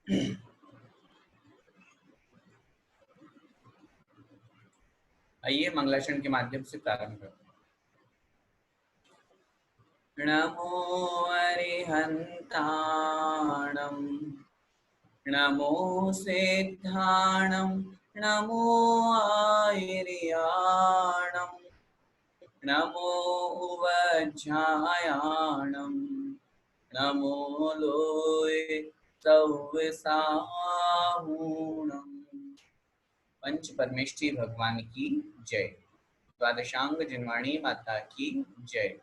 आइए मंगलाचरण के माध्यम से प्रारंभ करते हैं। नमो अरिहंताणं, नमो सिद्धाणं, नमो आयर्याणं, नमो उवज्झायाणं, नमो लोय सव्यसाहूणम्। पंच परमेष्ठी भगवान की जय। द्वादशांग जिनवाणी माता की जय।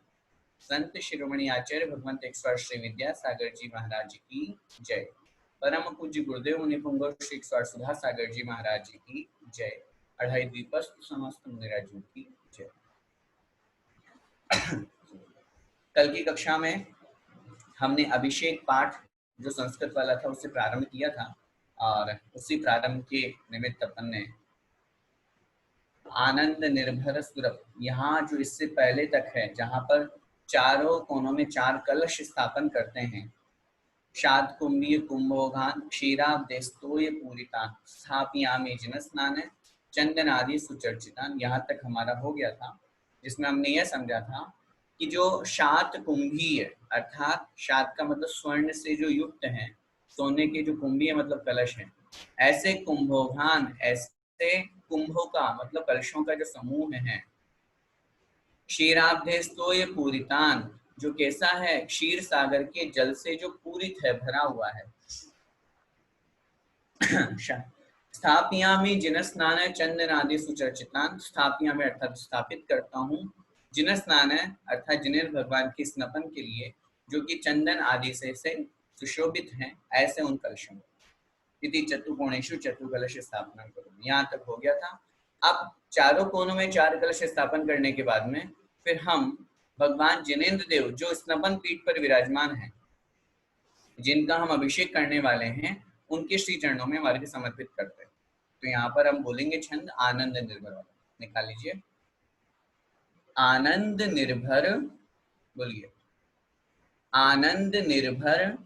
संत शिरोमणि आचार्य भगवंत 108 श्री विद्यासागर जी महाराज की जय। परम पूज्य गुरुदेव मुनि पुंगव श्री 108 सुधा सागर जी महाराज की जय। अढ़ाई द्वीपस्थ समस्त मुनिराजों की जय। कल की कक्षा में हमने अभिषेक पाठ जो संस्कृत वाला था उससे प्रारंभ किया था और उसी प्रारंभ के निमित्त अपन ने आनंद निर्भर सुरभ, यहाँ जो इससे पहले तक है जहाँ पर चारों कोनों में 4 कलश स्थापन करते हैं, शाद कुंभीय कुंभोगान क्षीराब्देस्तोय पूरितान स्थापयामि जिनस्नान चंदन आदि सुचर्चितान, यहाँ तक हमारा हो गया था, जिसमें हमने यह समझा था कि जो शात कुंभीय अर्थात शात का मतलब स्वर्ण से जो युक्त है, सोने के जो कुंभीय मतलब कलश है, ऐसे कुंभोगान ऐसे कुंभों का मतलब कलशों का जो समूह है, क्षीराब्धेस्तोय पूरितान जो कैसा है, क्षीर सागर के जल से जो पूरित है, भरा हुआ है। स्थापयामि जिनस्नान चंदन आदि सुचर्चितान, स्थापयामि अर्थात स्थापित करता हूँ, जिनस्नान अर्थात जिनेर भगवान के स्नपन के लिए जो कि चंदन आदि से सुशोभित हैं, ऐसे उन कलशों इति चतुर्कोणेषु चतुर्कलश स्थापना करो। यहाँ तक हो गया था। अब चारों कोनों में 4 कलश स्थापन करने के बाद में फिर हम भगवान जिनेन्द्र देव जो स्नपन पीठ पर विराजमान है, जिनका हम अभिषेक करने वाले हैं, उनके श्री चरणों में हमारे समर्पित करते हैं। तो यहाँ पर हम बोलेंगे छंद आनंद निर्भर वाला, निकाल लीजिए। आनंद निर्भर, बोलिए। आनंद निर्भर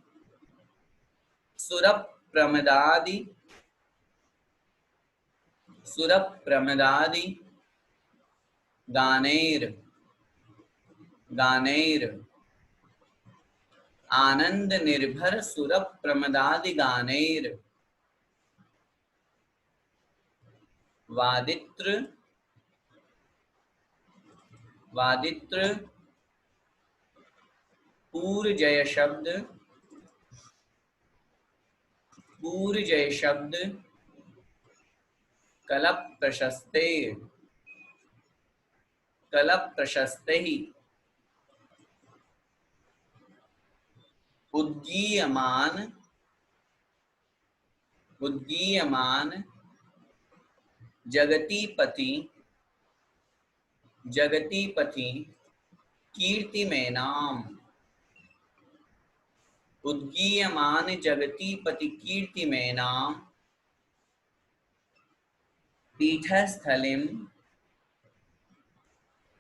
सुरप प्रमदादि, सुरप प्रमदादि गानैर, गानैर आनंद निर्भर सुरप प्रमदादि गानैर वादित्र, वादित्र पूर जय शब्द, पूर जय शब्द कलप प्रशस्ते, कलप प्रशस्ते ही उद्गीयमान, उद्गीयमान जगतीपति, जगतीपति कीर्ति में नाम, उद्गीयमान जगतीपति कीर्ति में नाम पीठस्थलिम,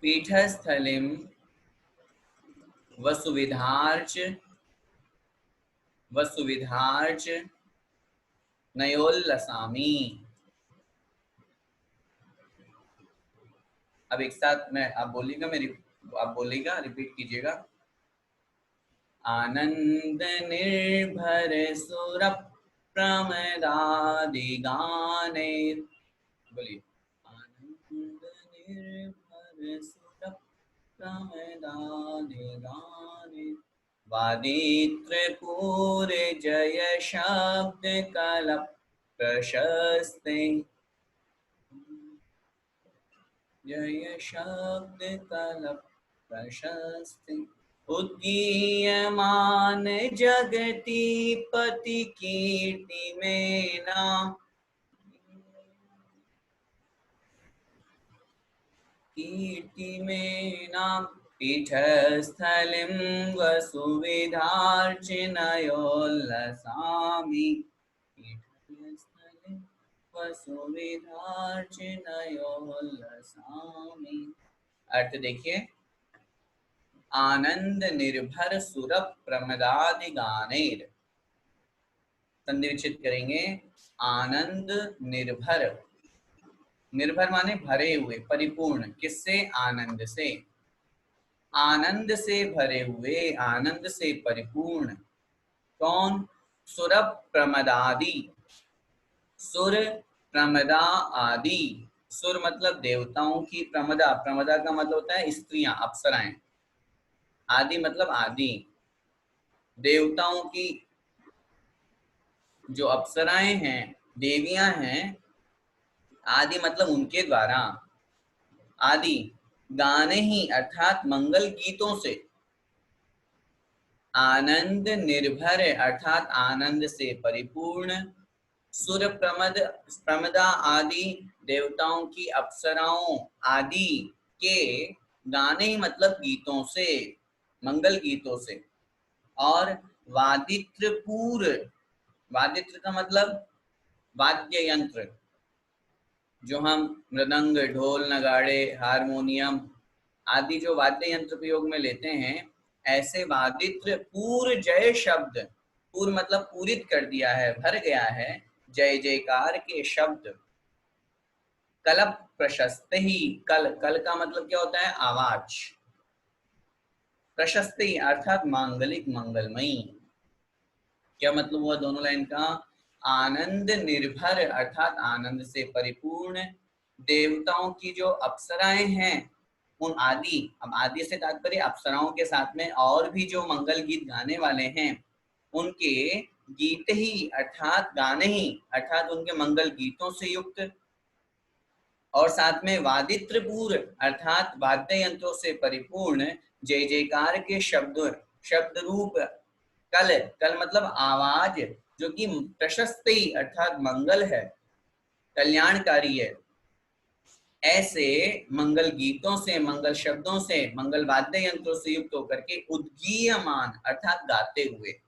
पीठस्थलिम वसुविधार्च, वसुविधार्च नयोल्लसामी। अब एक साथ मैं, आप बोलिएगा, मेरी आप बोलिएगा, रिपीट कीजिएगा। आनंद निर्भर सुर प्रमदादि गाने, बोलिए। आनंद निर्भर सुर प्रमदादि गाने वादित्र पूरे जय शब्द कलप प्रशस्ते, जय शब्द कलप प्रशस्ते उद्गीयमान जगतीपति कीर्ति में नाम, कीर्ति में नाम पीठस्थलिं वसुविधार्चिनयोल्लसामि, पीठस्थलिं वसुविधार्चिनयोल्लसामि। अर्थ देखिए, आनंद निर्भर सुरभ प्रमदादि गानेर, संधि विच्छेद करेंगे। आनंद निर्भर, निर्भर माने भरे हुए, परिपूर्ण, किससे? आनंद से। आनंद से भरे हुए, आनंद से परिपूर्ण। कौन? सुरभ प्रमदादि, सुर प्रमदा आदि। सुर मतलब देवताओं की, प्रमदा, प्रमदा का मतलब होता है स्त्रियां, अप्सराएं। आदि मतलब आदि, देवताओं की जो अप्सराएं हैं, देवियां हैं। आदि मतलब उनके द्वारा, आदि गाने ही अर्थात मंगल गीतों से। आनंद निर्भर अर्थात आनंद से परिपूर्ण। सुर प्रमद, प्रमदा आदि देवताओं की अप्सराओं आदि के गाने ही मतलब गीतों से, मंगल गीतों से। और वादित्रपूर, वादित्र का मतलब वाद्य यंत्र, जो हम मृदंग, ढोल, नगाड़े, हारमोनियम आदि जो वाद्य यंत्र प्रयोग में लेते हैं, ऐसे वादित्र पूर जय शब्द, पूर मतलब पूरित कर दिया है, भर गया है, जय जयकार के शब्द। कलप प्रशस्त ही, कल, कल का मतलब क्या होता है? आवाज। प्रशस्त ही अर्थात मांगलिक, मंगलमयी। क्या मतलब हुआ दोनों लाइन का? आनंद निर्भर अर्थात आनंद से परिपूर्ण। देवताओं की जो अप्सराएं हैं उन आदि, अब आदि से तात्पर्य अप्सराओं के साथ में और भी जो मंगल गीत गाने वाले हैं, उनके गीत ही अर्थात गाने ही अर्थात उनके मंगल गीतों से युक्त, और साथ में वादित्रपूर अर्थात वाद्य यंत्रों से परिपूर्ण जय जयकार के शब्द, शब्द रूप। कल, कल मतलब आवाज, जो कि प्रशस्ति अर्थात मंगल है, कल्याणकारी है। ऐसे मंगल गीतों से, मंगल शब्दों से, मंगल वाद्य यंत्रों से युक्त होकर के उद्गीयमान अर्थात गाते हुए।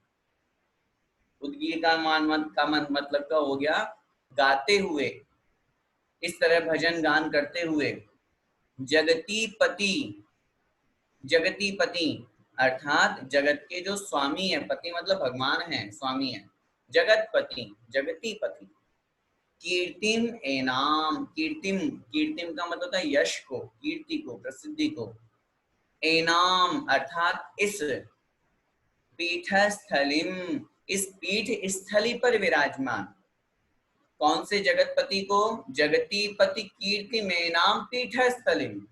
उद्गीय का मतलब क्या हो गया? गाते हुए। इस तरह भजन गान करते हुए। जगती पति, जगती पति अर्थात जगत के जो स्वामी है, पति मतलब भगवान है, स्वामी है, जगत पति, जगती पति। कीर्तिम एनाम, कीर्तिम, कीर्तिम का मतलब होता है यश को, कीर्ति को, प्रसिद्धि को। एनाम अर्थात इस, पीठस्थलिम, इस पीठ स्थली पर विराजमान। कौन से जगतपति को? जगती पति कीर्ति में नाम पीठस्थलिम।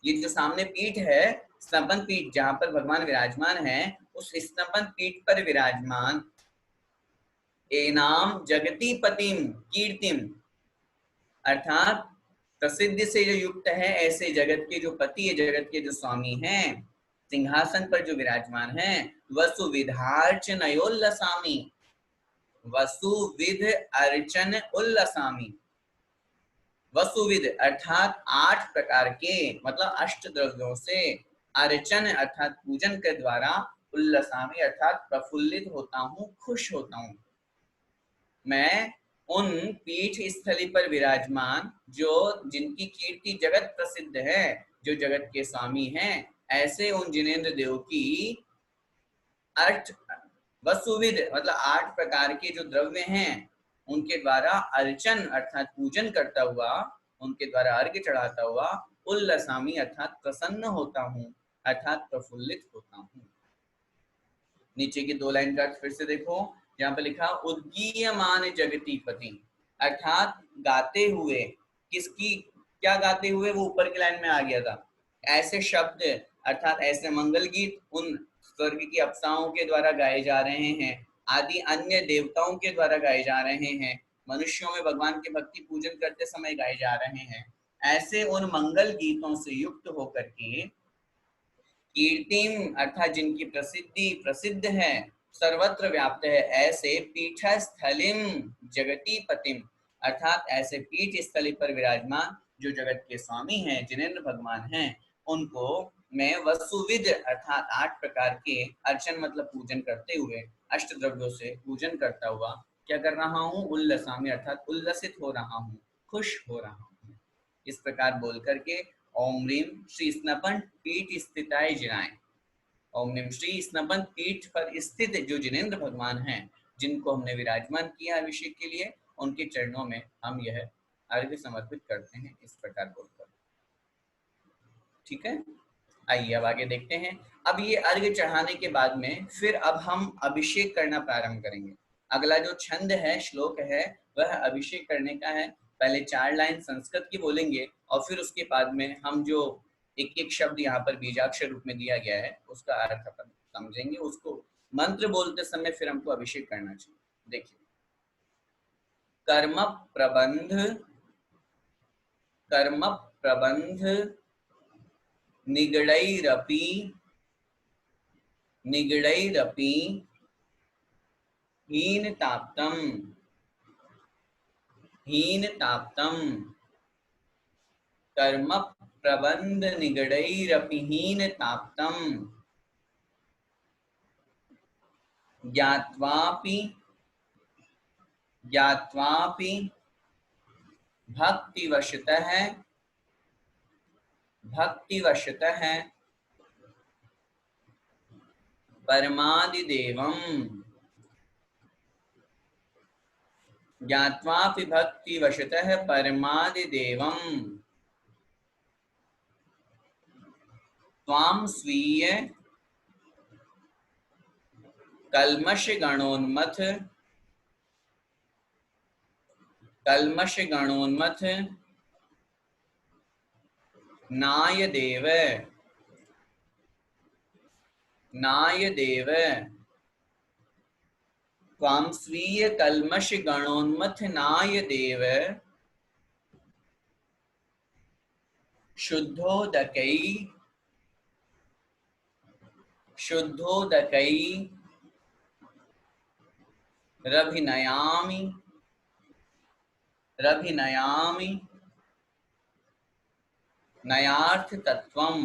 ये जो सामने पीठ है, स्तंभन पीठ, जहां पर भगवान विराजमान है, उस स्तंभन पीठ पर विराजमान एनाम जगती पतिम कीर्तिम अर्थात प्रसिद्धि से जो युक्त है, ऐसे जगत के जो पति है, जगत के जो स्वामी हैं, सिंहासन पर जो विराजमान हैं। वसुविधार्चनयोल्लसामी, वसुविध अर्चन उल्लसामी। वसुविध अर्थात 8 प्रकार के मतलब अष्ट द्रव्यों से, अर्चन अर्थात पूजन के द्वारा, उल्लसामी अर्थात प्रफुल्लित होता हूँ, खुश होता हूँ मैं उन पीठ स्थली पर विराजमान, जो जिनकी कीर्ति जगत प्रसिद्ध है, जो जगत के स्वामी हैं, ऐसे उन जिनेंद्र देव की अर्च, वसुविध मतलब 8 प्रकार के जो द्रव्य हैं, उनके द्वारा अर्चन अर्थात पूजन करता हुआ, उनके द्वारा अर्घ्य चढ़ाता हुआ, उल्लसामी अर्थात प्रसन्न होता हूँ, अर्थात प्रफुल्लित होता हूँ। नीचे की 2 लाइन का फिर से देखो, यहाँ पे लिखा उद्गीयमान जगती पति अर्थात गाते हुए, किसकी, क्या गाते हुए? वो ऊपर की लाइन में आ गया था। ऐसे शब्द अर्थात ऐसे मंगल गीत उन स्वर्ग की अप्सराओं के द्वारा गाए जा रहे हैं, आदि अन्य देवताओं के द्वारा गाए जा रहे हैं, मनुष्यों में भगवान के भक्ति पूजन करते समय गाए जा रहे हैं। ऐसे उन मंगल गीतों से युक्त होकर के कीर्तिम अर्थात जिनकी प्रसिद्धि प्रसिद्ध है, सर्वत्र व्याप्त है, ऐसे पीठस्थलिम जगती पतिम अर्थात ऐसे पीठ स्थली पर विराजमान जो जगत के स्वामी हैं, जिनेंद्र भगवान हैं, उनको मैं वसुविध अर्थात 8 प्रकार के अर्चन मतलब पूजन करते हुए, अष्ट द्रव्यों से पूजन करता हुआ क्या कर रहा हूँ? उल्लसामी अर्थात उल्लसित हो रहा हूँ, खुश हो रहा हूँ। इस प्रकार बोल करके ओम ह्रीम श्री स्नपन पीठ स्थिताय जिनाय, ओम ह्रीम श्री स्नपन पीठ पर स्थित जो जिनेंद्र भगवान हैं, जिनको हमने विराजमान किया अभिषेक के लिए, उनके चरणों में हम यह अर्घ्य समर्पित करते हैं, इस प्रकार बोलकर। ठीक है, आइए अब आगे देखते हैं। अब ये अर्घ्य चढ़ाने के बाद में फिर अब हम अभिषेक करना प्रारंभ करेंगे। अगला जो छंद है, श्लोक है, वह अभिषेक करने का है। पहले 4 लाइन संस्कृत की बोलेंगे और फिर उसके बाद में हम जो एक एक शब्द यहाँ पर बीजाक्षर रूप में दिया गया है उसका अर्थ अपन समझेंगे। उसको मंत्र बोलते समय फिर हमको अभिषेक करना चाहिए। देखिए, कर्म प्रबंध निगड़ैरपि हीनताप्तम् कर्म प्रबंध निगड़ैरपि हीनताप्तम् ज्ञात्वापि भक्तिवशतः परमादिदेवम् ज्ञात्वापि भक्तिवशतः परमादिदेवम् त्वां स्वीय कल्मषगणोन्मथ नाय देव त्वां स्वीय कल्मषगणोन्मथ नाय देव शुद्धोदकै रभिनयामि नयार्थ तत्वम्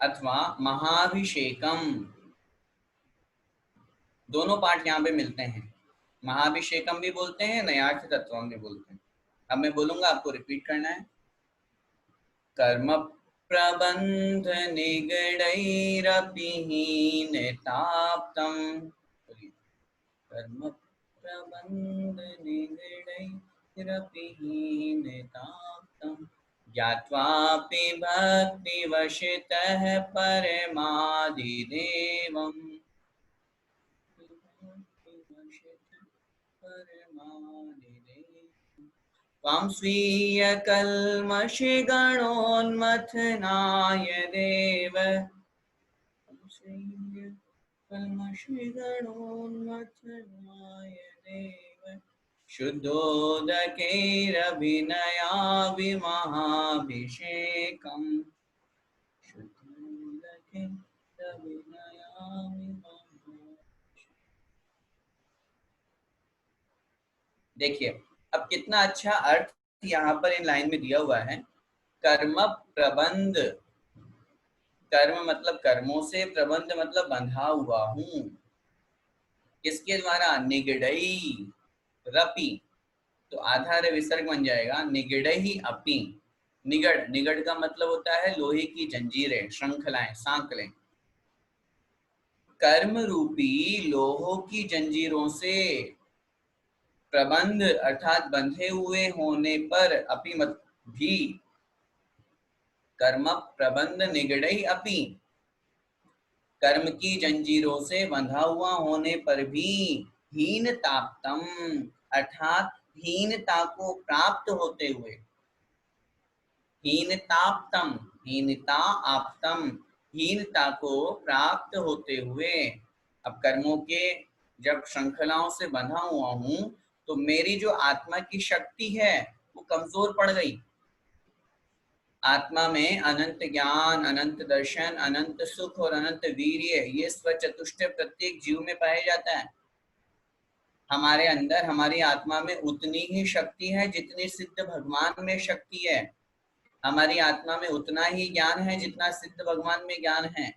अथवा महाभिषेकम। दोनों पाठ यहाँ पे मिलते हैं, महाभिषेकम भी बोलते हैं, नयार्थ तत्वम भी बोलते हैं। अब मैं बोलूंगा, आपको रिपीट करना है। कर्म प्रबंध निगड़ैरपि हीनताप्तम्, कर्म प्रबंध निगड़ैरपि हीनताप्तम् ज्ञात्वापि भक्तिवशतः परमादिदेवम् त्वां स्वीय कल्मषगणोन्मथनाय देव शुद्धोदकैरभिनयामि महाभिषेकम् देखिए, अब कितना अच्छा अर्थ यहाँ पर इन लाइन में दिया हुआ है। कर्म प्रबंध, कर्म मतलब कर्मों से, प्रबंध मतलब बंधा हुआ हूँ। किसके द्वारा? निगड़ई रपि, तो आधार विसर्ग बन जाएगा निगड़ई अपि। निगड़ का मतलब होता है लोहे की जंजीरें, श्रृंखलाएं, सांकलें। कर्म रूपी लोहों की जंजीरों से प्रबंध अर्थात बंधे हुए होने पर, अपि मत भी, कर्म प्रबंध निगड़ई अपि, कर्म की जंजीरों से बंधा हुआ होने पर भी, हीनताप्तम अर्थात हीनता को प्राप्त होते हुए, हीनताप्तम, हीनता आप्तम, हीनता को प्राप्त होते हुए। अब कर्मों के जब श्रृंखलाओं से बंधा हुआ हूं तो मेरी जो आत्मा की शक्ति है वो कमजोर पड़ गई। आत्मा में अनंत ज्ञान, अनंत दर्शन, अनंत सुख और अनंत वीर्य, ये स्वचतुष्ट प्रत्येक जीव में पाया जाता है। हमारे अंदर, हमारी आत्मा में उतनी ही शक्ति है जितनी सिद्ध भगवान में शक्ति है। हमारी आत्मा में उतना ही ज्ञान है जितना सिद्ध भगवान में ज्ञान है।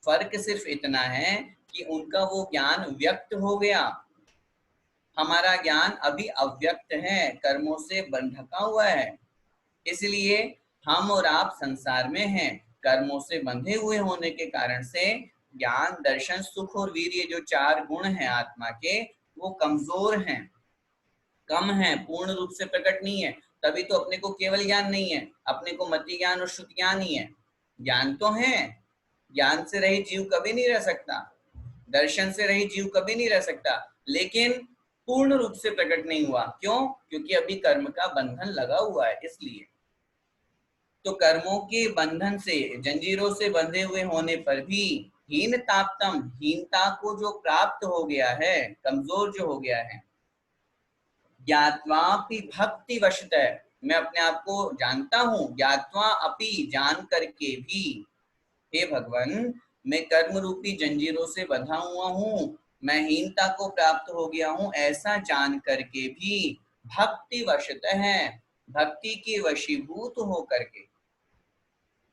फर्क सिर्फ इतना है कि उनका वो ज्ञान व्यक्त हो गया, हमारा ज्ञान अभी अव्यक्त है, कर्मों से बंधका हुआ है। इसलिए हम और आप संसार में हैं, कर्मों से बंधे हुए होने के कारण से ज्ञान, दर्शन, सुख और वीर्य जो 4 गुण हैं आत्मा के, वो कमजोर हैं, कम है, पूर्ण रूप से प्रकट नहीं है। तभी तो अपने को केवल ज्ञान नहीं है, अपने को मति ज्ञान और श्रुति ज्ञान ही है। ज्ञान तो है, ज्ञान से रहित जीव कभी नहीं रह सकता, दर्शन से रहित जीव कभी नहीं रह सकता, लेकिन पूर्ण रूप से प्रकट नहीं हुआ। क्यों? क्योंकि अभी कर्म का बंधन लगा हुआ है, इसलिए। तो कर्मों के बंधन से, जंजीरों से बंधे हुए होने पर भी हीनताप्तम, हीनता को जो प्राप्त हो गया है, कमजोर जो हो गया है, ज्ञात्वापि भक्ति वशतः, मैं अपने आप को जानता हूं, ज्ञात्वा अपि, जान करके भी, हे भगवान मैं कर्म रूपी जंजीरों से बंधा हुआ हूं, मैं हीनता को प्राप्त हो गया हूं, ऐसा जान करके भी भक्ति वशतः है, भक्ति के वशीभूत हो करके,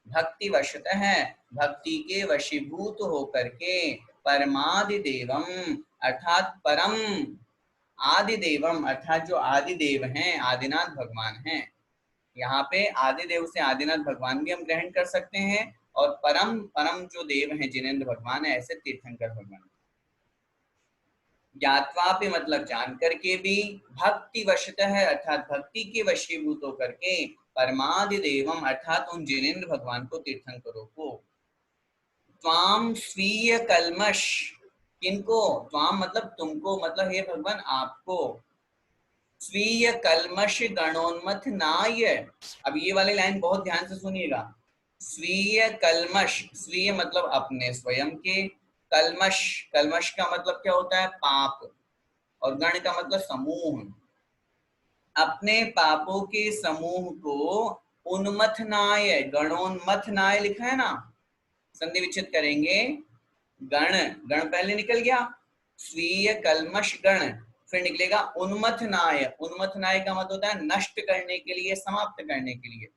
भक्ति वशतः है, भक्ति के वशीभूत हो करके, परमादि देवम अर्थात परम, आदि देवम अर्थात जो आदि देव हैं, आदिनाथ भगवान हैं। यहाँ पे आदि देव से आदिनाथ भगवान भी हम ग्रहण कर सकते हैं, और परम, परम जो देव हैं जिनेंद्र भगवान है, ऐसे तीर्थंकर भगवान। ज्ञात्वा पे मतलब जान करके भी, भक्ति वशतः है अर्थात भक्ति के वशीभूत होकर के, परमादि देवम अर्थात उन जिनेंद्र भगवान को, तीर्थंकरों को, त्वाम स्वीय कलमश, किनको? त्वाम मतलब तुमको, मतलब हे भगवान आपको, स्वीय कलमश गणोन्मथ नाय, अब ये वाली लाइन बहुत ध्यान से सुनिएगा, स्वीय कलमश, स्वीय मतलब अपने स्वयं के, कलमश, कलमश का मतलब क्या होता है? पाप, और गण का मतलब समूह, अपने पापों के समूह को उन्मथनाय, गणोन्मथनाय लिखा है ना, संधि विच्छेद करेंगे, गण, गण पहले निकल गया, स्वीय कलमश गण, फिर निकलेगा उन्मथनाय, उन्मथनाय का मतलब होता है नष्ट करने के लिए, समाप्त करने के लिए।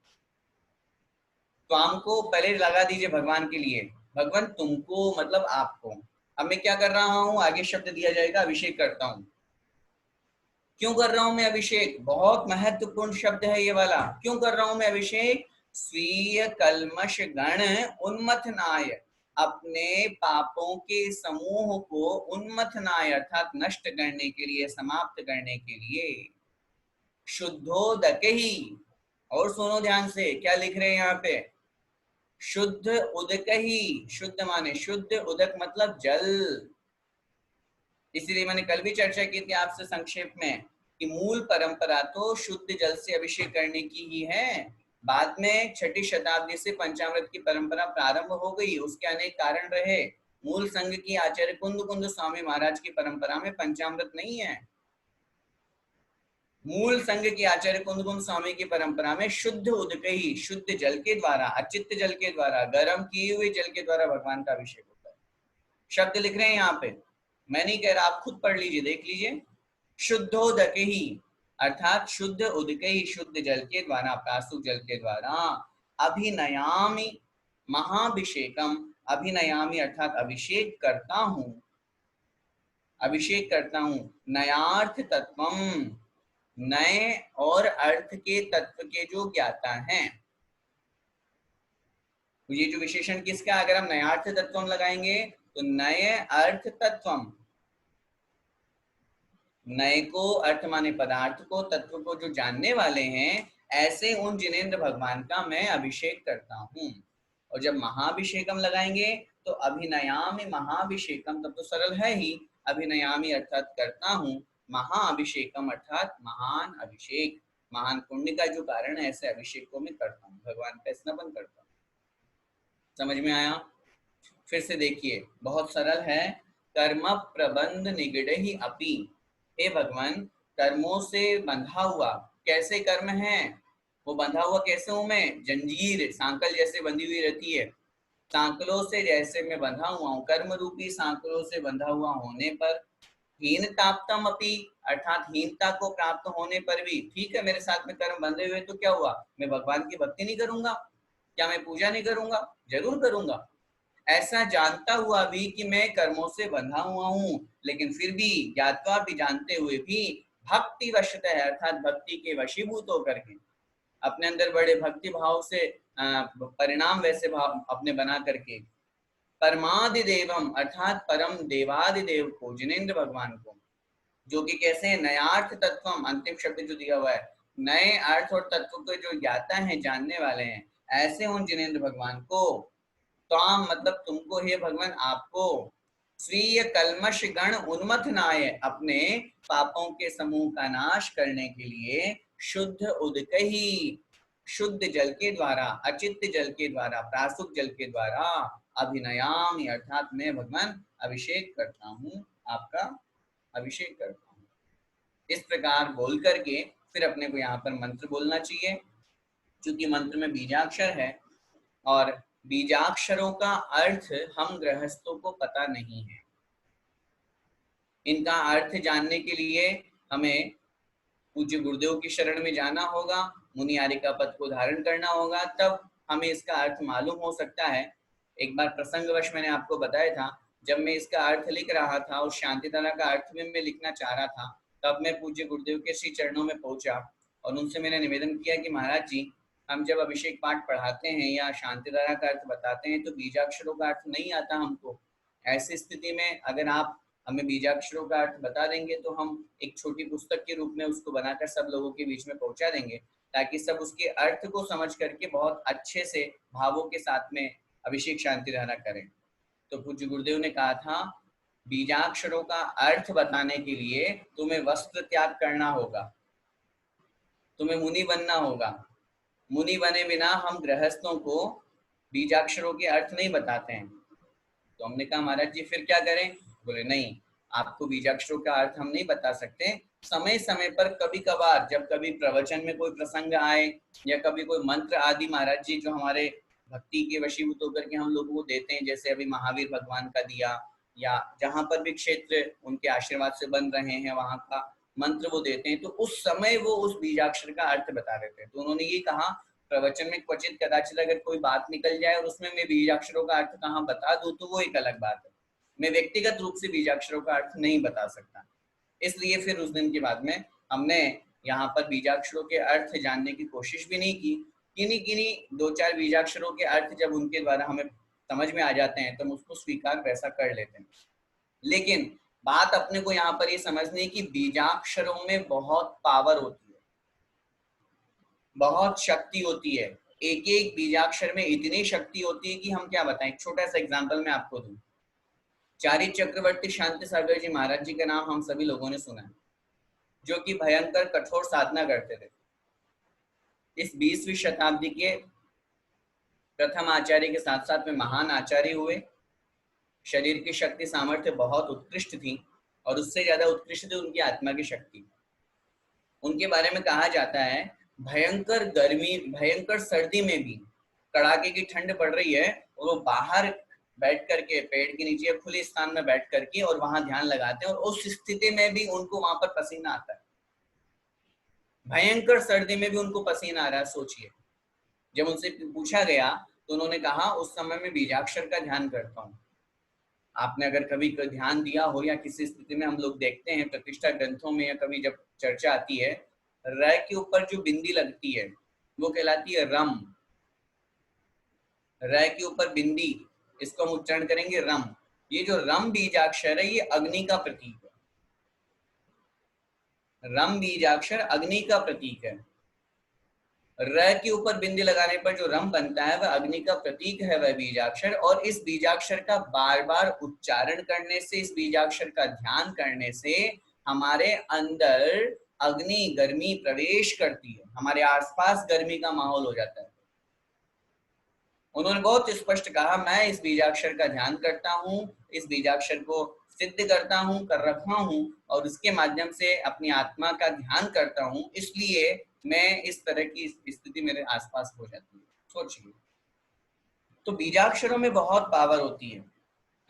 तो हमको पहले लगा दीजिए भगवान के लिए, भगवान तुमको मतलब आपको। अब मैं क्या कर रहा हूं, आगे शब्द दिया जाएगा, अभिषेक करता हूं। क्यों कर रहा हूं मैं अभिषेक? बहुत महत्वपूर्ण शब्द है ये वाला। क्यों कर रहा हूं मैं अभिषेक? स्वीय कलमश गण उन्मथनाय, अपने पापों के समूह को उन्मथनाय अर्थात नष्ट करने के लिए, समाप्त करने के लिए, शुद्धोदक ही, और सुनो ध्यान से क्या लिख रहे हैं यहाँ पे, शुद्ध उदक ही, शुद्ध माने शुद्ध, उदक मतलब जल। इसीलिए मैंने कल भी चर्चा की थी आपसे संक्षेप में कि मूल परंपरा तो शुद्ध जल से अभिषेक करने की ही है। बाद में 6ठी शताब्दी से पंचामृत की परंपरा प्रारंभ हो गई, उसके अनेक कारण रहे। मूल संघ की आचार्य कुंद स्वामी महाराज की परंपरा में पंचामृत नहीं है। मूल संघ की आचार्य कुंद स्वामी की परंपरा में शुद्ध उदक ही, शुद्ध जल के द्वारा, अचित्त जल के द्वारा, गर्म किए हुए जल के द्वारा भगवान का अभिषेक होता है। शब्द लिख रहे हैं यहाँ पे, मैं नहीं कह रहा, आप खुद पढ़ लीजिए, देख लीजिए। शुद्धोदक ही अर्थात शुद्ध उदक ही, शुद्ध जल के द्वारा, प्रासुक जल के द्वारा, अभिनयामि महाभिषेकम, अभिनयामि अर्थात अभिषेक करता हूं, अभिषेक करता हूं, नयार्थ तत्वम, नए और अर्थ के तत्व के जो ज्ञाता हैं। तो ये जो विशेषण किसका, अगर हम नयार्थ तत्वम लगाएंगे तो नए अर्थ तत्वम, नए को, अर्थ माने पदार्थ को, तत्व को जो जानने वाले हैं, ऐसे उन जिनेंद्र भगवान का मैं अभिषेक करता हूं। और जब महाभिषेकम लगाएंगे तो अभिनयामि महाभिषेकम, तब तो सरल है ही, अभिनयामि अर्थात करता हूं, महाअभिषेकम अर्थात महान अभिषेक, महान पुण्य का जो कारण है, ऐसे अभिषेक को मैं करता हूँ, भगवान का स्नान करता हूँ। समझ में आया? फिर से देखिए, बहुत सरल है। कर्म प्रबंध निगड़ ही अपी, हे भगवान कर्मों से बंधा हुआ, कैसे कर्म है वो बंधा हुआ, कैसे हूं मैं? जंजीर, सांकल जैसे बंधी हुई रहती है, सांकलों से जैसे मैं बंधा हुआ हूं, कर्म रूपी सांकलों से बंधा हुआ होने पर, हीनताप्तम अपि अर्थात हीनता को प्राप्त होने पर भी, ठीक है मेरे साथ में कर्म बंधे हुए, तो क्या हुआ, मैं भगवान की भक्ति नहीं करूंगा क्या? मैं पूजा नहीं करूंगा? जरूर करूंगा। ऐसा जानता हुआ भी कि मैं कर्मों से बंधा हुआ हूं, लेकिन फिर भी ज्ञात्वा भी, जानते हुए भी, भक्ति वशतः है अर्थात भक्ति के वशीभूत होकर के, अपने अंदर बड़े भक्ति भाव से परिणाम वैसे भाव अपने बना करके, परमादिदेवम अर्थात परम देवादिदेव को, जिनेंद्र भगवान को, जो कि कैसे हैं, नयार्थ तत्वम, अंतिम शब्द जो दिया हुआ है, नए अर्थ और तत्व को जो ज्ञाता है, जानने वाले हैं, ऐसे उन जिनेंद्र भगवान को, त्वाम मतलब तुमको, हे भगवान आपको, स्वीय कलमश गण उन्मथनाय, अपने पापों के समूह का नाश करने के लिए, शुद्ध उदकही, शुद्ध जल के द्वारा, अचित्त जल के द्वारा, प्रासुक जल के द्वारा, अभिनयाम अर्थात मैं भगवान अभिषेक करता हूँ, आपका अभिषेक करता हूँ। इस प्रकार बोल करके फिर अपने को यहाँ पर मंत्र बोलना चाहिए, क्योंकि मंत्र में बीजाक्षर है और बीजाक्षरों का अर्थ हम गृहस्थों को पता नहीं है। इनका अर्थ जानने के लिए हमें पूज्य गुरुदेव की शरण में जाना होगा, मुनियारिका पद को धारण करना होगा, तब हमें इसका अर्थ मालूम हो सकता है। एक बार प्रसंगवश मैंने आपको बताया था, जब मैं इसका अर्थ लिख रहा था और शांतिधारा का अर्थ में मैं लिखना चाह रहा था, तब मैं पूज्य गुरुदेव के श्री चरणों में पहुंचा और उनसे मैंने निवेदन किया कि महाराज जी, हम जब अभिषेक पाठ पढ़ाते हैं या शांतिधारा का अर्थ बताते हैं तो बीजाक्षरों का अर्थ नहीं आता हमको। ऐसी स्थिति में अगर आप हमें बीजाक्षरों का अर्थ बता देंगे तो हम एक छोटी पुस्तक के रूप में उसको बनाकर सब लोगों के बीच में पहुंचा देंगे, ताकि सब उसके अर्थ को समझ करके बहुत अच्छे से भावों के साथ में अभिषेक शांतिधारा करें। तो पूज्य गुरुदेव ने कहा था, बीजाक्षरों का अर्थ बताने के लिए तुम्हें वस्त्र त्याग करना होगा, तुम्हें मुनि बनना होगा। मुनि बने बिना हम गृहस्थों को बीजाक्षरों के अर्थ नहीं बताते हैं। तो हमने कहा महाराज जी फिर क्या करें? बोले नहीं, आपको बीजाक्षरों का अर्थ हम नहीं बता सकते। समय समय पर कभी कभार जब कभी प्रवचन में कोई प्रसंग आए या कभी कोई मंत्र आदि महाराज जी जो हमारे भक्ति के वशीभूत होकर के हम लोगों को देते हैं, जैसे अभी महावीर भगवान का दिया, या जहां पर भी क्षेत्र उनके आशीर्वाद से बन रहे हैं वहां का मंत्र वो देते हैं, तो उस समय वो उस बीजाक्षर का अर्थ बता देते हैं। तो उन्होंने ये कहा, प्रवचन में क्वचित कदाचित अगर कोई बात निकल जाए और उसमें मैं बीजाक्षरों का अर्थ कहाँ बता दूं तो वो एक अलग बात है, मैं व्यक्तिगत रूप से बीजाक्षरों का अर्थ नहीं बता सकता। इसलिए फिर उस दिन के बाद में हमने यहाँ पर बीजाक्षरों के अर्थ जानने की कोशिश भी नहीं की। किन्हीं किन्हीं दो चार बीजाक्षरों के अर्थ जब उनके द्वारा हमें समझ में आ जाते हैं तो हम उसको स्वीकार वैसा कर लेते हैं। लेकिन बात अपने को यहाँ पर ये समझनी कि बीजाक्षरों में बहुत पावर होती है, बहुत शक्ति होती है। एक एक बीजाक्षर में इतनी शक्ति होती है कि हम क्या बताएं। एक छोटा सा एग्जांपल मैं आपको दूं। चारी चक्रवर्ती शांति सागर जी महाराज जी का नाम हम सभी लोगों ने सुना है, जो कि भयंकर कठोर साधना करते थे। इस 20वीं शताब्दी के प्रथम आचार्य के साथ साथ में महान आचार्य हुए। शरीर की शक्ति सामर्थ्य बहुत उत्कृष्ट थी और उससे ज्यादा उत्कृष्ट थी उनकी आत्मा की शक्ति। उनके बारे में कहा जाता है, भयंकर गर्मी, भयंकर सर्दी में भी कड़ाके की ठंड पड़ रही है और वो बाहर बैठ करके पेड़ के नीचे खुले स्थान में बैठ करके और वहां ध्यान लगाते हैं, और उस स्थिति में भी उनको वहां पर पसीना आता है। भयंकर सर्दी में भी उनको पसीना आ रहा है। सोचिए, जब उनसे पूछा गया तो उन्होंने कहा, उस समय में बीजाक्षर का ध्यान करता हूँ। आपने अगर कभी ध्यान दिया हो या किसी स्थिति में हम लोग देखते हैं प्रतिष्ठा ग्रंथों में या कभी जब चर्चा आती है, र के ऊपर जो बिंदी लगती है वो कहलाती है रम। र के ऊपर बिंदी, इसको हम उच्चारण करेंगे रम। ये जो रम बीजाक्षर है ये अग्नि का प्रतीक है। रम बीजाक्षर अग्नि का प्रतीक है। र के ऊपर बिंदी लगाने पर जो रम बनता है वह अग्नि का प्रतीक है, वह बीजाक्षर। और इस बीजाक्षर का बार बार उच्चारण करने से, इस बीजाक्षर का ध्यान करने से हमारे अंदर अग्नि गर्मी प्रवेश करती है, हमारे आसपास गर्मी का माहौल हो जाता है। उन्होंने बहुत स्पष्ट कहा, मैं इस बीजाक्षर का ध्यान करता हूँ, इस बीजाक्षर को सिद्ध करता हूँ, कर रखा हूँ और उसके माध्यम से अपनी आत्मा का ध्यान करता हूँ, इसलिए मैं इस तरह की स्थिति मेरे आसपास हो जाती है। सोचिए, तो बीजाक्षरों में बहुत पावर होती है।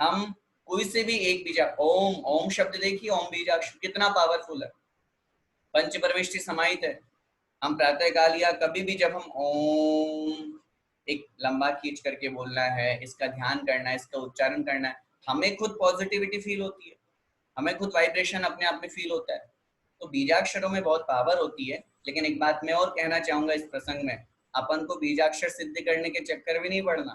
हम कोई से भी एक बीजा, ओम, ओम शब्द देखिए, ओम बीजाक्षर कितना पावरफुल है, पंच परमेष्टि समाहित है। हम प्रातः काल या कभी भी जब हम ओम एक लंबा खींच करके बोलना है, इसका ध्यान करना है, इसका उच्चारण करना है, हमें खुद पॉजिटिविटी फील होती है, हमें खुद वाइब्रेशन अपने आप में फील होता है। तो बीजाक्षरों में बहुत पावर होती है। लेकिन एक बात मैं और कहना चाहूंगा इस प्रसंग में, अपन को बीजाक्षर सिद्ध करने के चक्कर में नहीं पड़ना।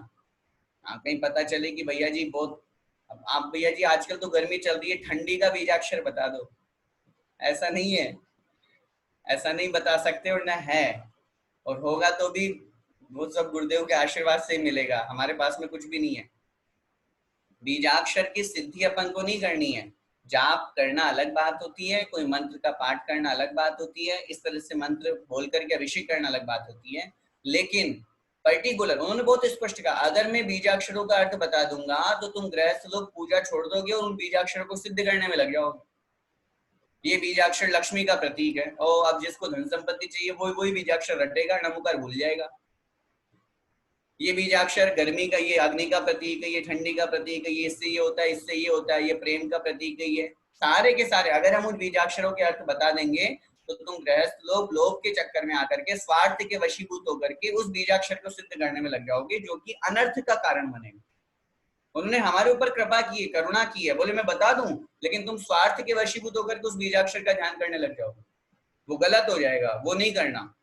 हाँ, कहीं पता चले कि भैया जी बहुत, अब आप भैया जी आजकल तो गर्मी चल रही है, ठंडी का बीजाक्षर बता दो, ऐसा नहीं है, ऐसा नहीं बता सकते, और ना है, और होगा तो भी वो सब गुरुदेव के आशीर्वाद से ही मिलेगा, हमारे पास में कुछ भी नहीं है। बीजाक्षर की सिद्धि अपन को नहीं करनी है, जाप करना अलग बात होती है, कोई मंत्र का पाठ करना अलग बात होती है, इस तरह से मंत्र बोल करके अभिषेक करना अलग बात होती है, लेकिन पर्टिकुलर उन्होंने बहुत स्पष्ट कहा, अगर मैं बीजाक्षरों का अर्थ बता दूंगा तो तुम गृहस्थ लोग पूजा छोड़ दोगे और उन बीजाक्षरों को सिद्ध करने में लग जाओगे। ये बीजाक्षर लक्ष्मी का प्रतीक है, और अब जिसको धन संपत्ति चाहिए वो वही बीजाक्षर रटेगा, नमुकार भूल जाएगा। ये बीजाक्षर गर्मी का, ये अग्नि का प्रतीक है, ये ठंडी का प्रतीक है, ये इससे ये होता है, इससे ये होता है, ये प्रेम का प्रतीक है, ये सारे के सारे अगर हम उन बीजाक्षरों के अर्थ बता देंगे तो तुम गृहस्थ लोग लोभ के चक्कर में आकर के, स्वार्थ के वशीभूत होकर के उस बीजाक्षर को सिद्ध करने में लग जाओगे, जो कि अनर्थ का कारण बनेगा। उन्होंने हमारे ऊपर कृपा की है, करुणा की है, बोले मैं बता दूं, लेकिन तुम स्वार्थ के वशीभूत होकर के उस बीजाक्षर का ध्यान करने लग जाओगे, वो गलत हो जाएगा, वो नहीं करना।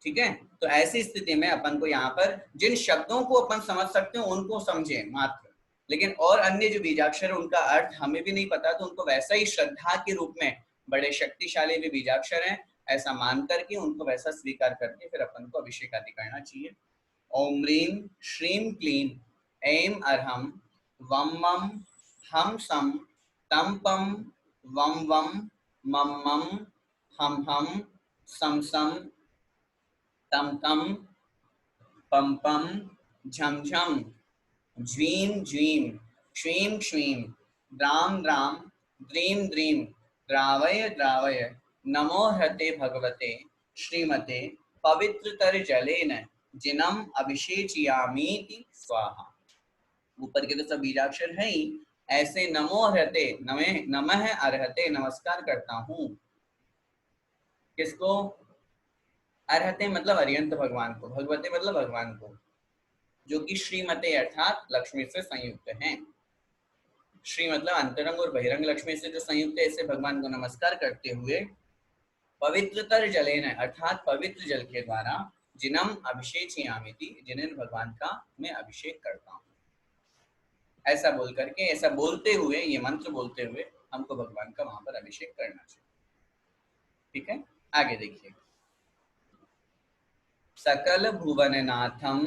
ठीक है, तो ऐसी स्थिति में अपन को यहाँ पर जिन शब्दों को अपन समझ सकते हो उनको समझे मात्र, लेकिन और अन्य जो बीजाक्षर है उनका अर्थ हमें भी नहीं पता, तो उनको वैसा ही श्रद्धा के रूप में, बड़े शक्तिशाली भी बीजाक्षर हैं ऐसा मान करके उनको वैसा स्वीकार करके फिर अपन को अभिषेक आदि करना चाहिए। ओम ह्रीं श्रीं क्लीं ऐं अर्हं वम मम हम सम तम पम वम वम मम मम हम सम सम तम तम पम पम झम झम ज्वीं ज्वीं श्वीं श्वीं द्रां द्रां द्रीं द्रीं द्रावय द्रावय नमो हते भगवते श्रीमते पवित्रतर जलेन जिनम अभिषेचयामीति स्वाहा। ऊपर के तो सब बीजाक्षर है ही, ऐसे नमो अर्हते, नमः अर्हते, नमस्कार करता हूँ, किसको? अर्हते मतलब अरिहंत भगवान को, भगवते मतलब भगवान को, जो कि श्रीमते अर्थात लक्ष्मी से संयुक्त हैं। श्री मतलब अंतरंग और बहिरंग लक्ष्मी से जो संयुक्त है, ऐसे भगवान को नमस्कार करते हुए पवित्रतर जलेन अर्थात पवित्र जल के द्वारा जिनम अभिषेचयामीति जिन्हें भगवान का मैं अभिषेक करता हूँ, ऐसा बोल करके, ऐसा बोलते हुए, ये मंत्र बोलते हुए हमको भगवान का वहां पर अभिषेक करना चाहिए। ठीक है, आगे देखिए। सकल भुवननाथम,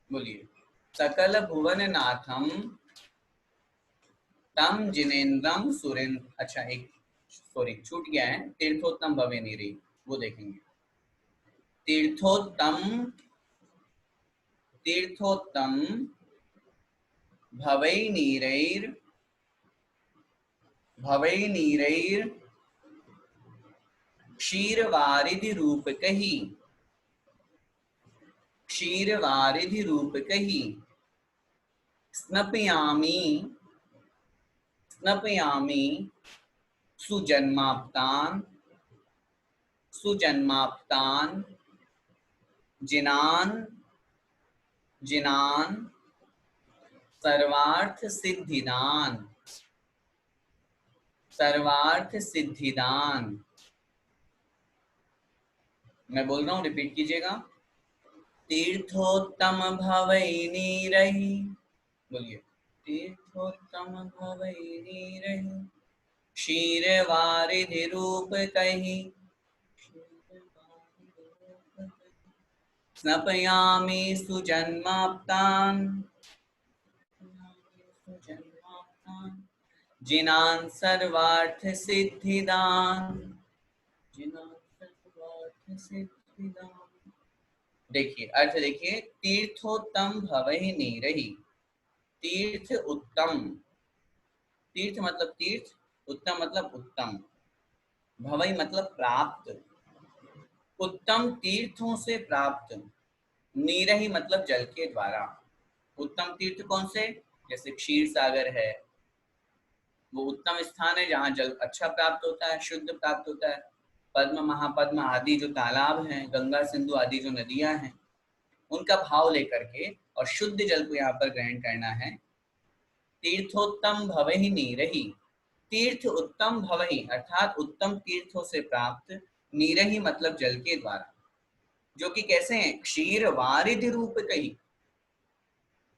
बोलिए, सकल भुवननाथम तम जिनेन्द्रम सुरेंद्र, अच्छा एक सॉरी छूट गया है, तीर्थोत्तम भवे नीरी, वो देखेंगे। तीर्थोत्तम, तीर्थोत्तम भवै नीरैर, भवै नीरैर क्षीरवारिधि रूप कही, क्षीरवारिधि रूप कही स्नपयामी, स्नपयामी सुजन्माप्तान, सुजन्माप्तान जिनान, जिनान सर्वार्थ सिद्धिदान, सर्वार्थ सिद्धिदान। मैं बोल रहा हूं, रिपीट कीजिएगा। तीर्थोत्तम भवै नीरहि, बोलिए, तीर्थोत्तम भवै नीरहि क्षीरवारिधि रूप कहि, स्नपयामि सुजन्माप्तान, जिनान सर्वार्थ सिद्धिदान, जिनान सर्वार्थ सिद्धिदान। देखिए अर्थ देखिए, तीर्थोत्तम भवहि नीरहि, तीर्थ उत्तम, तीर्थ मतलब तीर्थ, उत्तम मतलब उत्तम, भवई मतलब प्राप्त, उत्तम तीर्थों से प्राप्त, नीरहि मतलब जल के द्वारा। उत्तम तीर्थ कौन से? जैसे क्षीर सागर है, वो उत्तम स्थान है जहाँ जल अच्छा प्राप्त होता है, शुद्ध प्राप्त होता है। पद्म महापद्म आदि जो तालाब हैं, गंगा सिंधु आदि जो नदियां हैं, उनका भाव लेकर के और शुद्ध जल को यहाँ पर ग्रहण करना है। तीर्थोत्तम भवहि नीरहि, तीर्थ उत्तम भवहि अर्थात उत्तम तीर्थों से प्राप्त, नीरहि मतलब जल के द्वारा, जो कि कैसे हैं? क्षीर वारिधि रूप कही,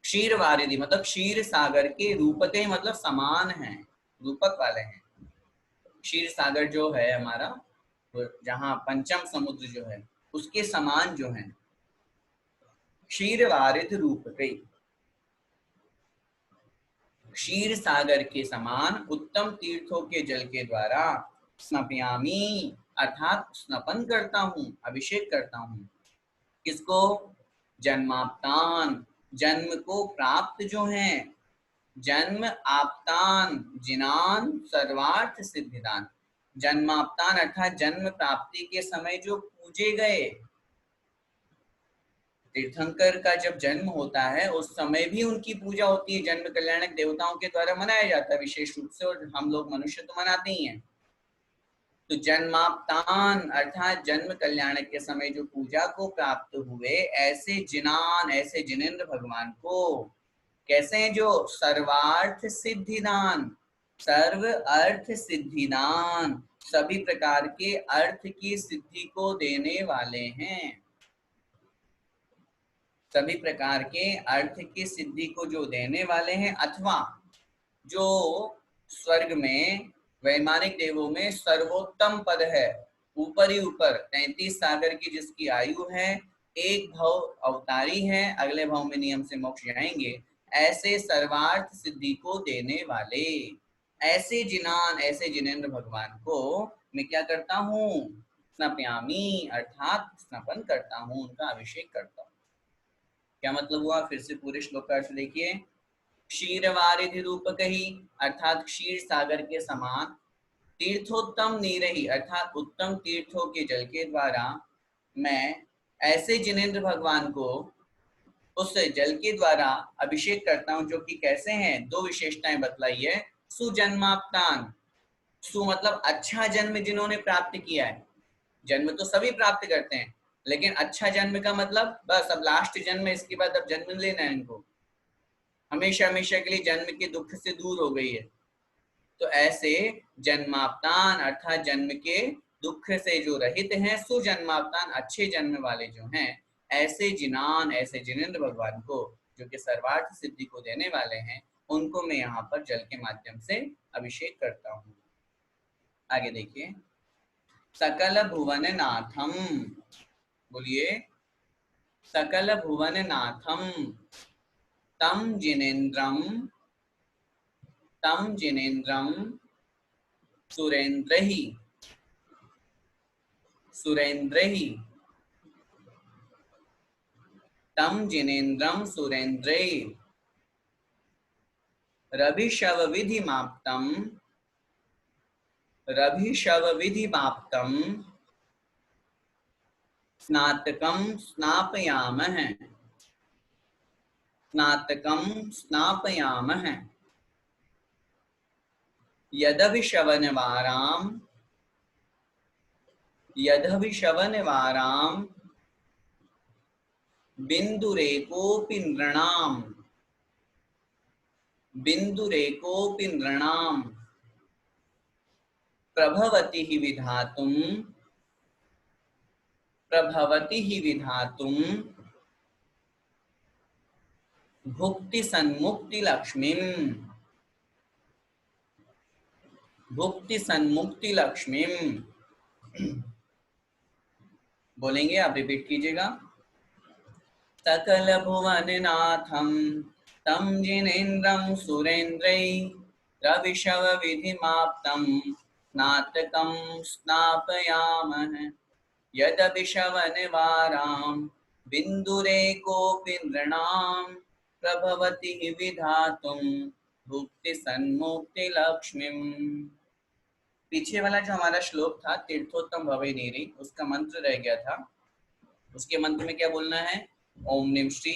क्षीर वारिधि मतलब क्षीर सागर के रूपके मतलब समान हैं, रूपक वाले हैं। क्षीर सागर जो है हमारा, जहाँ पंचम समुद्र जो है उसके समान जो है, क्षीर वारिध रूपके, क्षीर सागर के समान उत्तम तीर्थों के जल के द्वारा स्नपयामी अर्थात स्नपन करता हूँ, अभिषेक करता हूँ। किसको? जन्माप्तान, जन्म को प्राप्त जो हैं, जन्म आप्तान जिनान सर्वार्थ सिद्धिदान, जन्माप्तान अर्थात जन्म प्राप्ति के समय जो पूजे गए। तीर्थंकर का जब जन्म होता है उस समय भी उनकी पूजा होती है, जन्म कल्याणक देवताओं के द्वारा मनाया जाता है विशेष रूप से, और हम लोग मनुष्य तो मनाते ही हैं। तो जन्माप्तान अर्थात जन्म कल्याणक के समय जो पूजा को प्राप्त हुए ऐसे जिनान, ऐसे जिनेंद्र भगवान को, कैसे हैं? जो सर्वार्थ सिद्धिदान, सर्व अर्थ सिद्धिदान, सभी प्रकार के अर्थ की सिद्धि को देने वाले हैं, सभी प्रकार के अर्थ की सिद्धि को जो देने वाले हैं, अथवा जो स्वर्ग में वैमानिक देवों में सर्वोत्तम पद है, ऊपर ही ऊपर 33 सागर की जिसकी आयु है, एक भव अवतारी है, अगले भव में नियम से मोक्ष जाएंगे, ऐसे सर्वार्थ सिद्धि को देने वाले ऐसे जिनान, ऐसे जिनेंद्र भगवान को मैं क्या करता हूँ? स्नपयामी अर्थात स्नपन करता हूँ, उनका अभिषेक करता हूँ। क्या मतलब हुआ? फिर से पूरे श्लोक का अर्थ देखिए। क्षीर वारिधि रूपक ही अर्थात क्षीर सागर के समान, तीर्थोत्तम नीरही अर्थात उत्तम तीर्थों के जल के द्वारा मैं ऐसे जिनेंद्र भगवान को उस जल के द्वारा अभिषेक करता हूं, जो कि कैसे हैं? दो विशेषताएं बतलाई है। सुजन्माप्तान, सु मतलब अच्छा जन्म जिन्होंने प्राप्त किया है, जन्म तो सभी प्राप्त करते हैं, लेकिन अच्छा जन्म का मतलब बस अब लास्ट जन्म है, इसके बाद अब जन्म लेना है इनको, हमेशा हमेशा के लिए जन्म के दुख से दूर हो गई है। तो ऐसे जन्माप्तान अर्थात जन्म के दुख से जो रहित हैं, सुजन्माप्तान अच्छे जन्म वाले जो हैं, ऐसे जिनान, ऐसे जिनेंद्र भगवान को जो कि सर्वार्थ सिद्धि को देने वाले हैं, उनको मैं यहाँ पर जल के माध्यम से अभिषेक करता हूँ। आगे देखिए। सकल भुवन नाथम, बोलिए। सकल भुवन नाथम तम जिनेन्द्रम, तम जिनेन्द्रम सुरेन्द्रहि, सुरेन्द्रहि, तम जिनेन्द्रम सुरेन्द्रे रभिशव विधि माप्तम, रभिशव विधि माप्तम स्नातकम स्नापयामः, स्नातकम स्नापयामः यदभिशवनवाराम, यदभिशवनवाराम बिंदुरेकोऽपि नृणाम, बिंदुरेकोऽपि नृणाम प्रभवति हि विधातुम, प्रभवति हि विधातुम भुक्ति सन्मुक्ति लक्ष्मीम, भुक्ति सन्मुक्ति लक्ष्मीम। बोलेंगे, आप रिपीट कीजिएगा। सकल भुवन नाथम तम जिनेन्द्रम सुरेन्द्रै रविशव विधि माप्तम स्नातकम स्नापयामः यदभिशव निवाराम बिंदुरेकोऽपि नृणाम प्रभवति विधातुम भुक्ति सन्मुक्ति लक्ष्मीम। पीछे वाला जो हमारा श्लोक था तीर्थोत्तम भवे नीरी, उसका मंत्र रह गया था। उसके मंत्र में क्या बोलना है? ओम निम श्री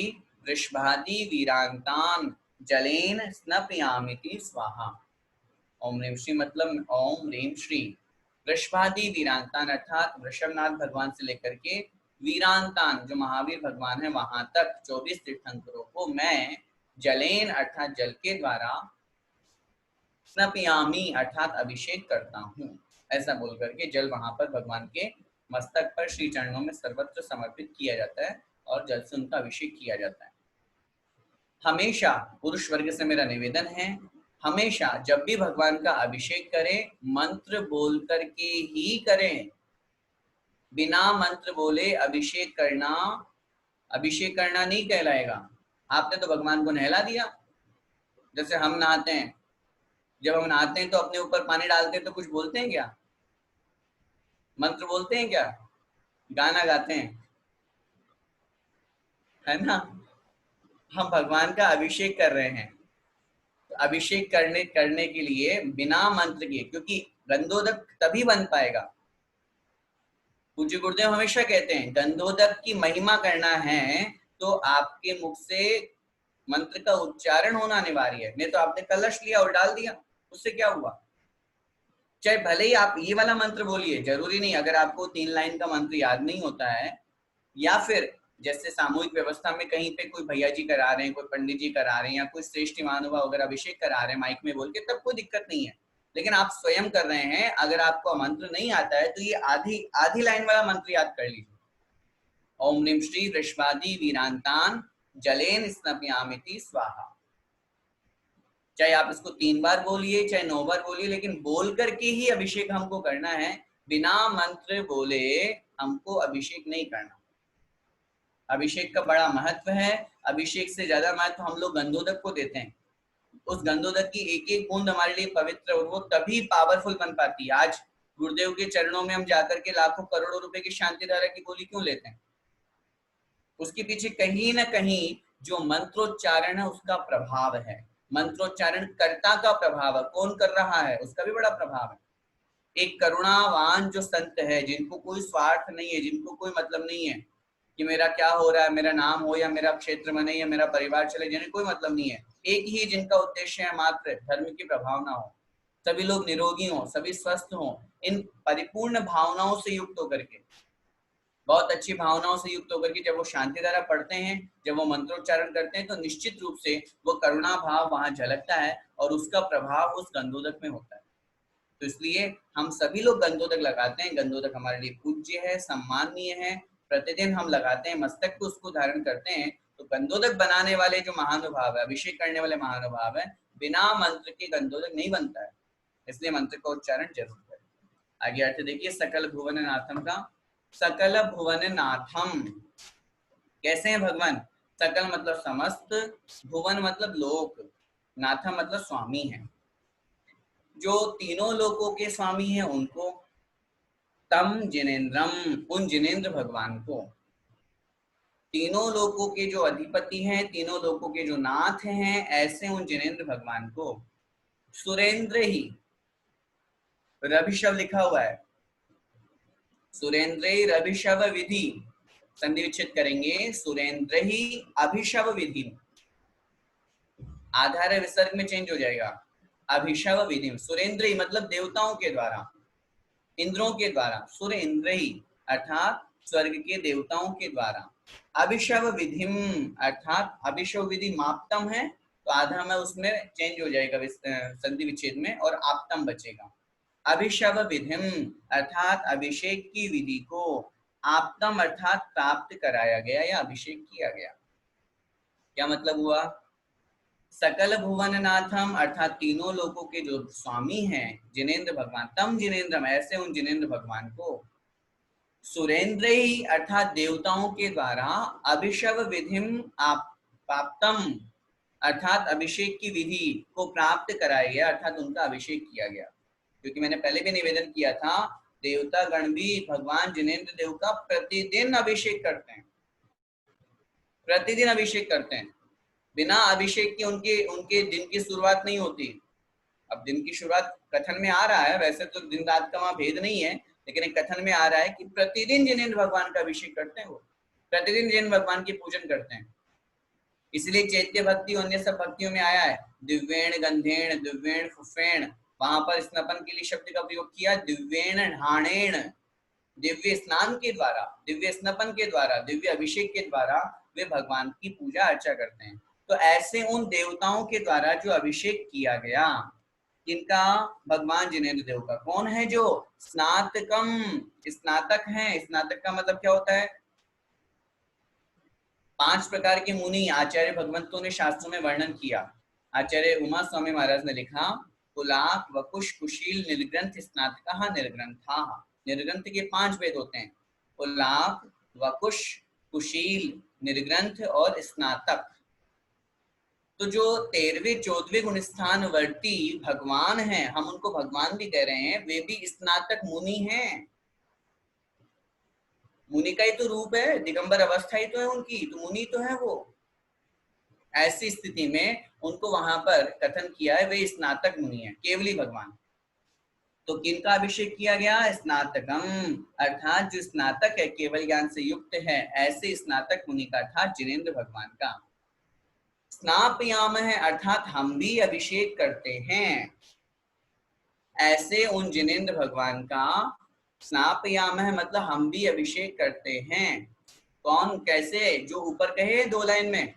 वृषभादि वीरांतान जलेन स्नपयामिति स्वाहा। ओम ह्रीम श्री मतलब ओम ह्रीम श्री वृषभादि वीरांतान अर्थात वृषभनाथ भगवान से लेकर के वीरांतान जो महावीर भगवान है वहां तक 24 तीर्थंकरों को मैं जलेन अर्थात जल के द्वारा स्नपयामी अर्थात अभिषेक करता हूँ। ऐसा बोल करके जल वहां पर भगवान के मस्तक पर श्री चरणों में सर्वत्र समर्पित किया जाता है और जल से उनका अभिषेक किया जाता है। हमेशा पुरुष वर्ग से मेरा निवेदन है, हमेशा जब भी भगवान का अभिषेक करें मंत्र बोल करके ही करें। बिना मंत्र बोले अभिषेक करना नहीं कहलाएगा। आपने तो भगवान को नहला दिया। जैसे हम नहाते हैं, जब हम नहाते हैं तो अपने ऊपर पानी डालते हैं तो कुछ बोलते हैं क्या? मंत्र बोलते हैं क्या? गाना गाते हैं, है ना? हम भगवान का अभिषेक कर रहे हैं, तो अभिषेक करने के लिए बिना मंत्र के, क्योंकि गंधोदक तभी बन पाएगा। पूज्य गुरुदेव हमेशा कहते हैं गंधोदक की महिमा करना है तो आपके मुख से मंत्र का उच्चारण होना अनिवार्य है। नहीं तो आपने कलश लिया और डाल दिया, उससे क्या हुआ? चाहे भले ही आप ये वाला मंत्र बोलिए, जरूरी नहीं, अगर आपको 3 लाइन का मंत्र याद नहीं होता है, या फिर जैसे सामूहिक व्यवस्था में कहीं पे कोई भैया जी करा रहे हैं, कोई पंडित जी करा रहे हैं, या कोई श्रेष्ठ महानुभाव अगर अभिषेक करा रहे हैं माइक में बोल के, तब कोई दिक्कत नहीं है। लेकिन आप स्वयं कर रहे हैं, अगर आपको मंत्र नहीं आता है तो ये आधी लाइन वाला मंत्र याद कर लीजिए। ओम नीम श्री वृषभादि वीरांतान जलेन स्नपयामिति स्वाहा। चाहे आप इसको 3 बार बोलिए, चाहे 9 बार बोलिए, लेकिन बोल करके ही अभिषेक हमको करना है। बिना मंत्र बोले हमको अभिषेक नहीं करना। अभिषेक का बड़ा महत्व है। अभिषेक से ज्यादा महत्व हम लोग गंधोदक को देते हैं। उस गंधोदक की एक एक बूंद हमारे लिए पवित्र, और वो तभी पावरफुल बन पाती है। आज गुरुदेव के चरणों में हम जाकर के लाखों करोड़ों रुपए की शांति धारा की गोली क्यों लेते हैं? उसके पीछे कहीं ना कहीं जो मंत्रोच्चारण है उसका प्रभाव है। मंत्रोच्चारण कर्ता का प्रभाव है, कौन कर रहा है उसका भी बड़ा प्रभाव है। एक करुणावान जो संत है, जिनको कोई स्वार्थ नहीं है, जिनको कोई मतलब नहीं है कि मेरा क्या हो रहा है, मेरा नाम हो या मेरा क्षेत्र बने या मेरा परिवार चले, जिन्हें कोई मतलब नहीं है। एक ही जिनका उद्देश्य है मात्र धर्म की प्रभावना हो, सभी लोग निरोगी हो, सभी स्वस्थ हो। इन परिपूर्ण भावनाओं से युक्त होकर के, बहुत अच्छी भावनाओं से युक्त होकर के जब वो शांति धारा पढ़ते हैं, जब वो मंत्रोच्चारण करते हैं, तो निश्चित रूप से वो करुणा भाव वहां झलकता है और उसका प्रभाव उस गंधोदक में होता है। तो इसलिए हम सभी लोग गंधोदक लगाते हैं। गंधोदक हमारे लिए पूज्य है, सम्माननीय है। प्रतिदिन हम लगाते हैं, मस्तक को उसको धारण करते हैं। तो गंधोदक बनाने वाले जो महानुभाव है, अभिषेक करने वाले महानुभाव है, बिना मंत्र के गंधोदक नहीं बनता है, इसलिए मंत्र का उच्चारण जरूर करें। आगे अर्थ देखिए सकल भुवन नाथम का। सकल भुवन नाथम कैसे हैं भगवान? सकल मतलब समस्त, भुवन मतलब लोक, नाथम मतलब स्वामी है। जो तीनों लोकों के स्वामी हैं उनको, तम जिनेन्द्रम उन जिनेन्द्र भगवान को, तीनों लोकों के जो अधिपति हैं, तीनों लोकों के जो नाथ हैं, ऐसे उन जिनेन्द्र भगवान को। सुरेंद्र ही, रभिशव लिखा हुआ है, सुरेंद्र रभिशव विधि, संधि विच्छेद करेंगे, सुरेंद्र ही अभिशव विधि, आधार विसर्ग में चेंज हो जाएगा, अभिशव विधि। सुरेंद्र ही मतलब देवताओं के द्वारा, इंद्रों के द्वारा, सुरेंद्र ही अर्थात स्वर्ग के देवताओं के द्वारा, अभिशव विधिम अर्थात अभिशव विधि माप्तम है तो आधा में उसमें चेंज हो जाएगा संधि विच्छेद में और आप्तम बचेगा। अभिशव विधिम अर्थात अभिषेक की विधि को, आप्तम अर्थात प्राप्त कराया गया या अभिषेक किया गया। क्या मतलब हुआ? सकल भुवन नाथम अर्थात तीनों लोकों के जो स्वामी हैं जिनेन्द्र भगवान, तम जिनेन्द्रम ऐसे उन जिनेन्द्र भगवान को, सुरेंद्र ही अर्थात देवताओं के द्वारा, अभिषव विधिम प्राप्तम अर्थात अभिषेक की विधि को प्राप्त कराया गया, अर्थात उनका अभिषेक किया गया। क्योंकि मैंने पहले भी निवेदन किया था, देवता गण भी भगवान जिनेन्द्र देव का प्रतिदिन अभिषेक करते हैं, प्रतिदिन अभिषेक करते हैं। बिना अभिषेक के उनके उनके दिन की शुरुआत नहीं होती। अब दिन की शुरुआत कथन में आ रहा है, वैसे तो दिन रात का वहां भेद नहीं है, लेकिन एक कथन में आ रहा है कि प्रतिदिन जिनेन्द्र भगवान का अभिषेक करते हैं, वो प्रतिदिन जिनेन्द्र भगवान की पूजन करते हैं। इसलिए चैत्य भक्ति अन्य सब भक्तियों में आया है, दिव्येण गंधेण दिव्येण फुफेण, वहां पर स्नपन के लिए शब्द का प्रयोग किया, दिव्येण ढाणेण, दिव्य स्नान के द्वारा, दिव्य स्नपन के द्वारा, दिव्य अभिषेक के द्वारा वे भगवान की पूजा अर्चा करते हैं। तो ऐसे उन देवताओं के द्वारा जो अभिषेक किया गया, इनका भगवान जिनेन्द्र देव का, कौन है? जो स्नातकम, स्नातक है। स्नातक का मतलब क्या होता है? 5 प्रकार के मुनि आचार्य भगवंतों ने शास्त्रों में वर्णन किया। आचार्य उमा स्वामी महाराज ने लिखा, कुलाक वकुश कुशील निर्ग्रंथ स्नातका निर्ग्रंथा। निर्ग्रंथ के 5 वेद होते हैं, कुलाक वकुश कुशील निर्ग्रंथ और स्नातक। तो जो 13वें 14वें गुणस्थान वर्ती भगवान हैं, हम उनको भगवान भी कह रहे हैं, वे भी स्नातक मुनि हैं। मुनि का ही तो रूप है, दिगंबर अवस्था ही तो है उनकी, तो मुनि तो है वो। ऐसी स्थिति में उनको वहां पर कथन किया है वे स्नातक मुनि है, केवली भगवान। तो किनका अभिषेक किया गया? स्नातकम, अर्थात जो स्नातक है, केवल ज्ञान से युक्त है, ऐसे स्नातक मुनि का अर्थात जिनेंद्र भगवान का। स्नापयाम है अर्थात हम भी अभिषेक करते हैं, ऐसे उन जिनेंद्र भगवान का स्नापयाम है मतलब हम भी अभिषेक करते हैं। कौन, कैसे? जो ऊपर कहे 2 लाइन में,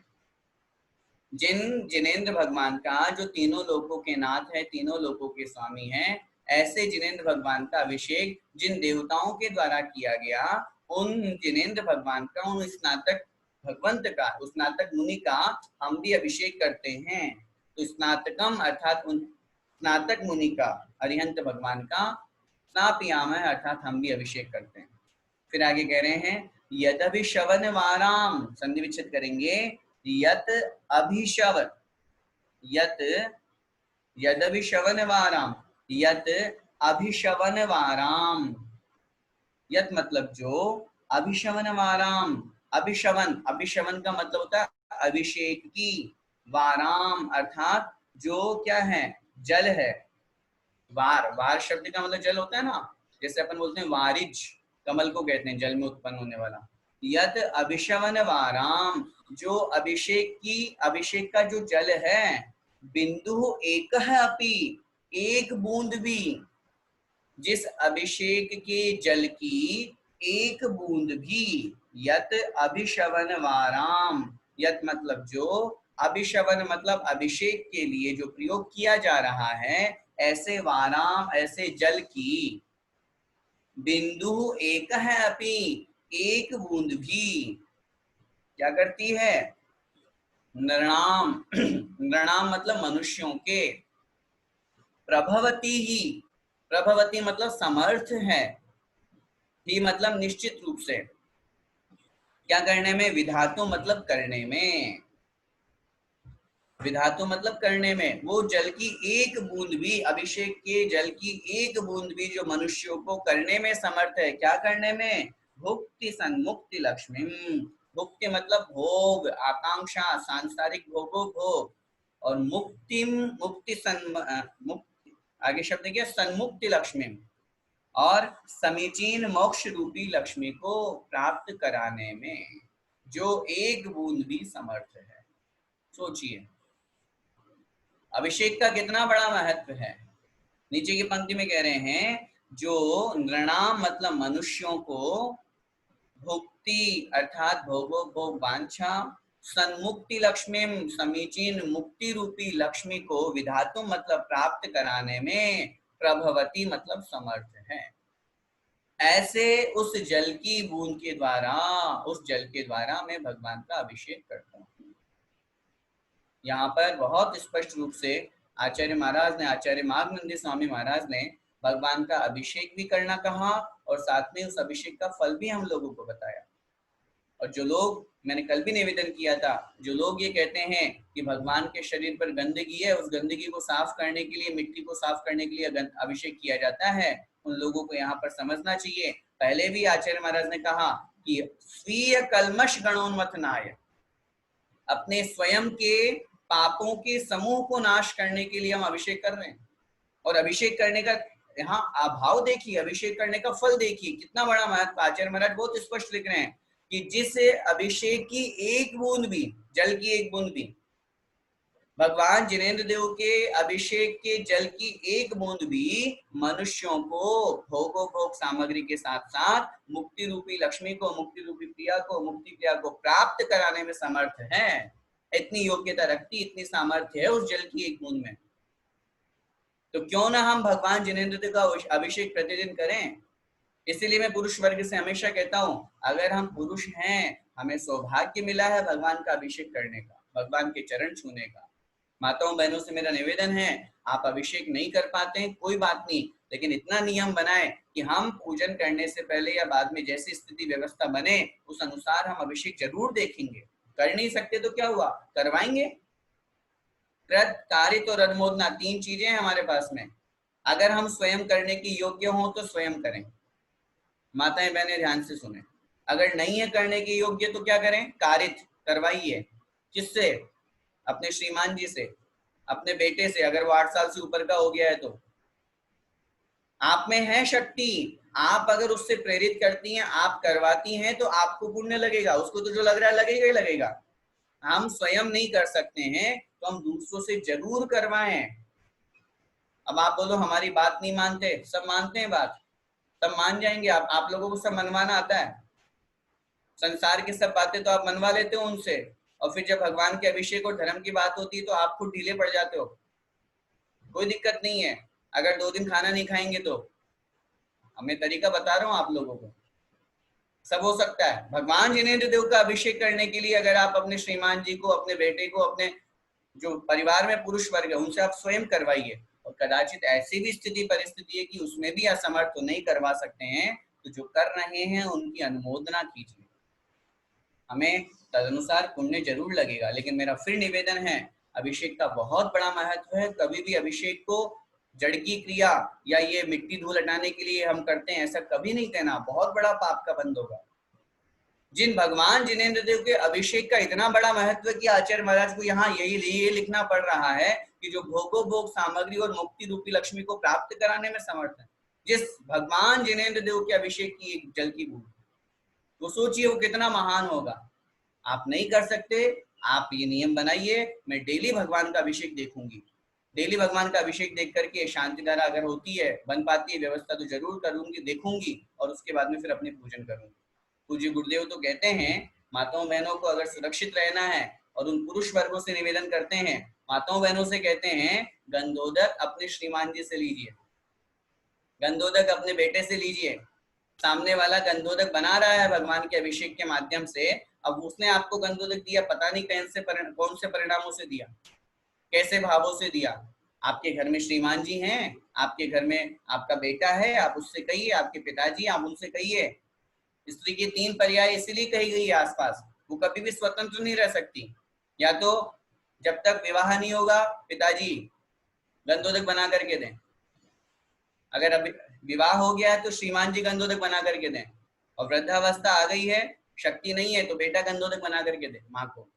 जिन जिनेंद्र भगवान का जो तीनों लोकों के नाथ है, तीनों लोकों के स्वामी हैं, ऐसे जिनेंद्र भगवान का अभिषेक जिन देवताओं के द्वारा किया गया, उन जिनेंद्र भगवान का, उन स्नातक भगवंत का, उस स्नातक मुनि का हम भी अभिषेक करते हैं। तो स्नातकम अर्थात उन स्नातक मुनि का, अरिहंत भगवान का, स्नापयाम है अर्थात हम भी अभिषेक करते हैं। फिर आगे कह रहे हैं, यदभिशवन वाराम, संधि विच्छेद करेंगे, यत अभिशवन, यत यदभिशवन वाराम, यत अभिशवन वाराम। यत मतलब जो, अभिशवन वाराम, अभिशवन, अभिशवन का मतलब होता है अभिषेक की, वाराम अर्थात जो क्या है? जल है। वार, वार शब्द का मतलब जल होता है ना, जैसे अपन बोलते हैं वारिज, कमल को कहते हैं जल में उत्पन्न होने वाला। यद अभिशवन वाराम, जो अभिषेक की, अभिषेक का जो जल है, बिंदु एक है अपि, एक बूंद भी, जिस अभिषेक के जल की एक बूंद भी, यत अभिशवन वाराम, यत मतलब जो, अभिशवन मतलब अभिषेक के लिए जो प्रयोग किया जा रहा है, ऐसे वाराम, ऐसे जल की, बिंदु एक है अपि, एक बूंद भी क्या करती है? नृणाम, नृणाम मतलब मनुष्यों के, प्रभवती ही, प्रभवती मतलब समर्थ है, ही मतलब निश्चित रूप से, क्या करने में? विधातु मतलब करने में, विधातु मतलब करने में। वो जल की एक बूंद भी, अभिषेक के जल की एक बूंद भी जो मनुष्यों को करने में समर्थ है, क्या करने में? भुक्ति सन्मुक्ति लक्ष्मी, भुक्ति मतलब भोग, आकांक्षा, सांसारिक भोगो भोग, और मुक्ति, मुक्ति मुक्ति, आगे शब्द क्या? सन्मुक्ति लक्ष्मी, और समीचीन मोक्ष रूपी लक्ष्मी को प्राप्त कराने में जो एक बूंद भी समर्थ है। सोचिए अभिषेक का कितना बड़ा महत्व है। नीचे की पंक्ति में कह रहे हैं, जो नृणाम मतलब मनुष्यों को, भुक्ति अर्थात भोगो भोग वांछा, सन्मुक्ति लक्ष्मी समीचीन मुक्ति रूपी लक्ष्मी को विधातु मतलब प्राप्त कराने में, प्रभवती मतलब समर्थ है। ऐसे उस जल की बूंद के द्वारा, उस जल के द्वारा मैं भगवान का अभिषेक करता हूँ। यहाँ पर बहुत स्पष्ट रूप से आचार्य महाराज ने, आचार्य माघनंदी स्वामी महाराज ने भगवान का अभिषेक भी करना कहा, और साथ में उस अभिषेक का फल भी हम लोगों को बताया। और जो लोग, मैंने कल भी निवेदन किया था, जो लोग ये कहते हैं कि भगवान के शरीर पर गंदगी है, उस गंदगी को साफ करने के लिए, मिट्टी को साफ करने के लिए अभिषेक किया जाता है, उन लोगों को यहाँ पर समझना चाहिए। पहले भी आचार्य महाराज ने कहा कि स्वीय कलमश गणोन्मथनाय, अपने स्वयं के पापों के समूह को नाश करने के लिए हम अभिषेक कर रहे हैं। और अभिषेक करने का यहाँ अभाव देखिए, अभिषेक करने का फल देखिए, कितना बड़ा महत्व। आचार्य महाराज बहुत स्पष्ट लिख रहे हैं कि जिस अभिषेक की एक बूंद भी, जल की एक बूंद भी, भगवान जिनेंद्र देव के अभिषेक के जल की एक बूंद भी मनुष्यों को भोगो भोग सामग्री के साथ साथ मुक्ति रूपी लक्ष्मी को, मुक्ति रूपी प्रिया को, मुक्ति प्रिया को प्राप्त कराने में समर्थ है। इतनी योग्यता रखती, इतनी सामर्थ्य है उस जल की एक बूंद में। तो क्यों ना हम भगवान जिनेंद्र देव का अभिषेक प्रतिदिन करें। इसीलिए मैं पुरुष वर्ग से हमेशा कहता हूँ, अगर हम पुरुष हैं, हमें सौभाग्य मिला है भगवान का अभिषेक करने का, भगवान के चरण छूने का। माताओं बहनों से मेरा निवेदन है, आप अभिषेक नहीं कर पाते हैं कोई बात नहीं, लेकिन इतना नियम बनाए कि हम पूजन करने से पहले या बाद में जैसी स्थिति व्यवस्था बने उस अनुसार हम अभिषेक जरूर देखेंगे। कर नहीं सकते तो क्या हुआ, करवाएंगे। कृत, कारित और अनुमोदना 3 चीजें हैं हमारे पास में। अगर हम स्वयं करने की योग्य हों तो स्वयं करें। माताएं बहनें ध्यान से सुने, अगर नहीं है करने के योग्य तो क्या करें, कारित करवाइए। किससे, अपने श्रीमान जी से, अपने बेटे से, अगर वो 8 साल से ऊपर का हो गया है तो। आप में है शक्ति, आप अगर उससे प्रेरित करती हैं, आप करवाती हैं तो आपको पुण्य लगेगा, उसको तो जो लग रहा है लगेगा ही लगेगा। हम स्वयं नहीं कर सकते हैं तो हम दूसरों से जरूर करवाएं। अब आप बोलो हमारी बात नहीं मानते, सब मानते हैं बात, सब मान जाएंगे। आप लोगों को सब मनवाना आता है, संसार की सब बातें तो आप मनवा लेते हो उनसे, और फिर जब भगवान के अभिषेक और धर्म की बात होती है तो आप खुद ढीले पड़ जाते हो। कोई दिक्कत नहीं है, अगर 2 दिन खाना नहीं खाएंगे तो, मैं तरीका बता रहा हूँ आप लोगों को, सब हो सकता है। भगवान जिनेंद्र देव का अभिषेक करने के लिए अगर आप अपने श्रीमान जी को, अपने बेटे को, अपने जो परिवार में पुरुष वर्ग है उनसे आप स्वयं करवाइए। और कदाचित ऐसी भी स्थिति परिस्थिति है कि उसमें भी असमर्थ तो नहीं करवा सकते हैं, तो जो कर रहे हैं उनकी अनुमोदना कीजिए, हमें तदनुसार पुण्य जरूर लगेगा। लेकिन मेरा फिर निवेदन है, अभिषेक का बहुत बड़ा महत्व है। कभी भी अभिषेक को जड़ की क्रिया या ये मिट्टी धूल हटाने के लिए हम करते हैं ऐसा कभी नहीं कहना, बहुत बड़ा पाप का बंद होगा। जिन भगवान जिनेंद्र देव के अभिषेक का इतना बड़ा महत्व कि आचार्य महाराज को यहाँ ये लिखना पड़ रहा है कि जो भोगो भोग सामग्री और मुक्ति रूपी लक्ष्मी को प्राप्त कराने में समर्थ है, जिस भगवान जिनेंद्र देव के अभिषेक की एक जल की बूंद, तो सोचिए वो कितना महान होगा। आप नहीं कर सकते, आप ये नियम बनाइए, मैं डेली भगवान का अभिषेक देखूंगी, डेली भगवान का अभिषेक देख करके शांति धारा अगर होती है, बन पाती है व्यवस्था तो जरूर करूंगी, देखूंगी, और उसके बाद में फिर अपने पूजन करूंगी। पूज्य गुरुदेव तो कहते हैं, माताओं बहनों को अगर सुरक्षित रहना है, और उन पुरुष वर्गों से निवेदन करते हैं, माताओं बहनों से कहते हैं, गंधोदक अपने श्रीमान जी से लीजिए, गंधोदक अपने बेटे से लीजिए। सामने वाला गंधोदक बना रहा है भगवान के अभिषेक के माध्यम से, अब उसने आपको गंधोदक दिया, पता नहीं कौन से परिणामों से दिया, कैसे भावों से दिया। आपके घर में श्रीमान जी हैं, आपके घर में आपका बेटा है, आप उससे कहिए, आपके पिताजी आप उनसे कहिए। स्त्री की 3 पर्याय इसीलिए कही गई है आसपास, वो कभी भी स्वतंत्र नहीं रह सकती। या तो जब तक विवाह नहीं होगा पिताजी गंधोदक बना करके दें, अगर अभी विवाह हो गया है तो श्रीमान जी गंधोदक बना करके दें, और वृद्धावस्था आ गई है, शक्ति नहीं है, तो बेटा गंधोदक बना करके दे माँ को।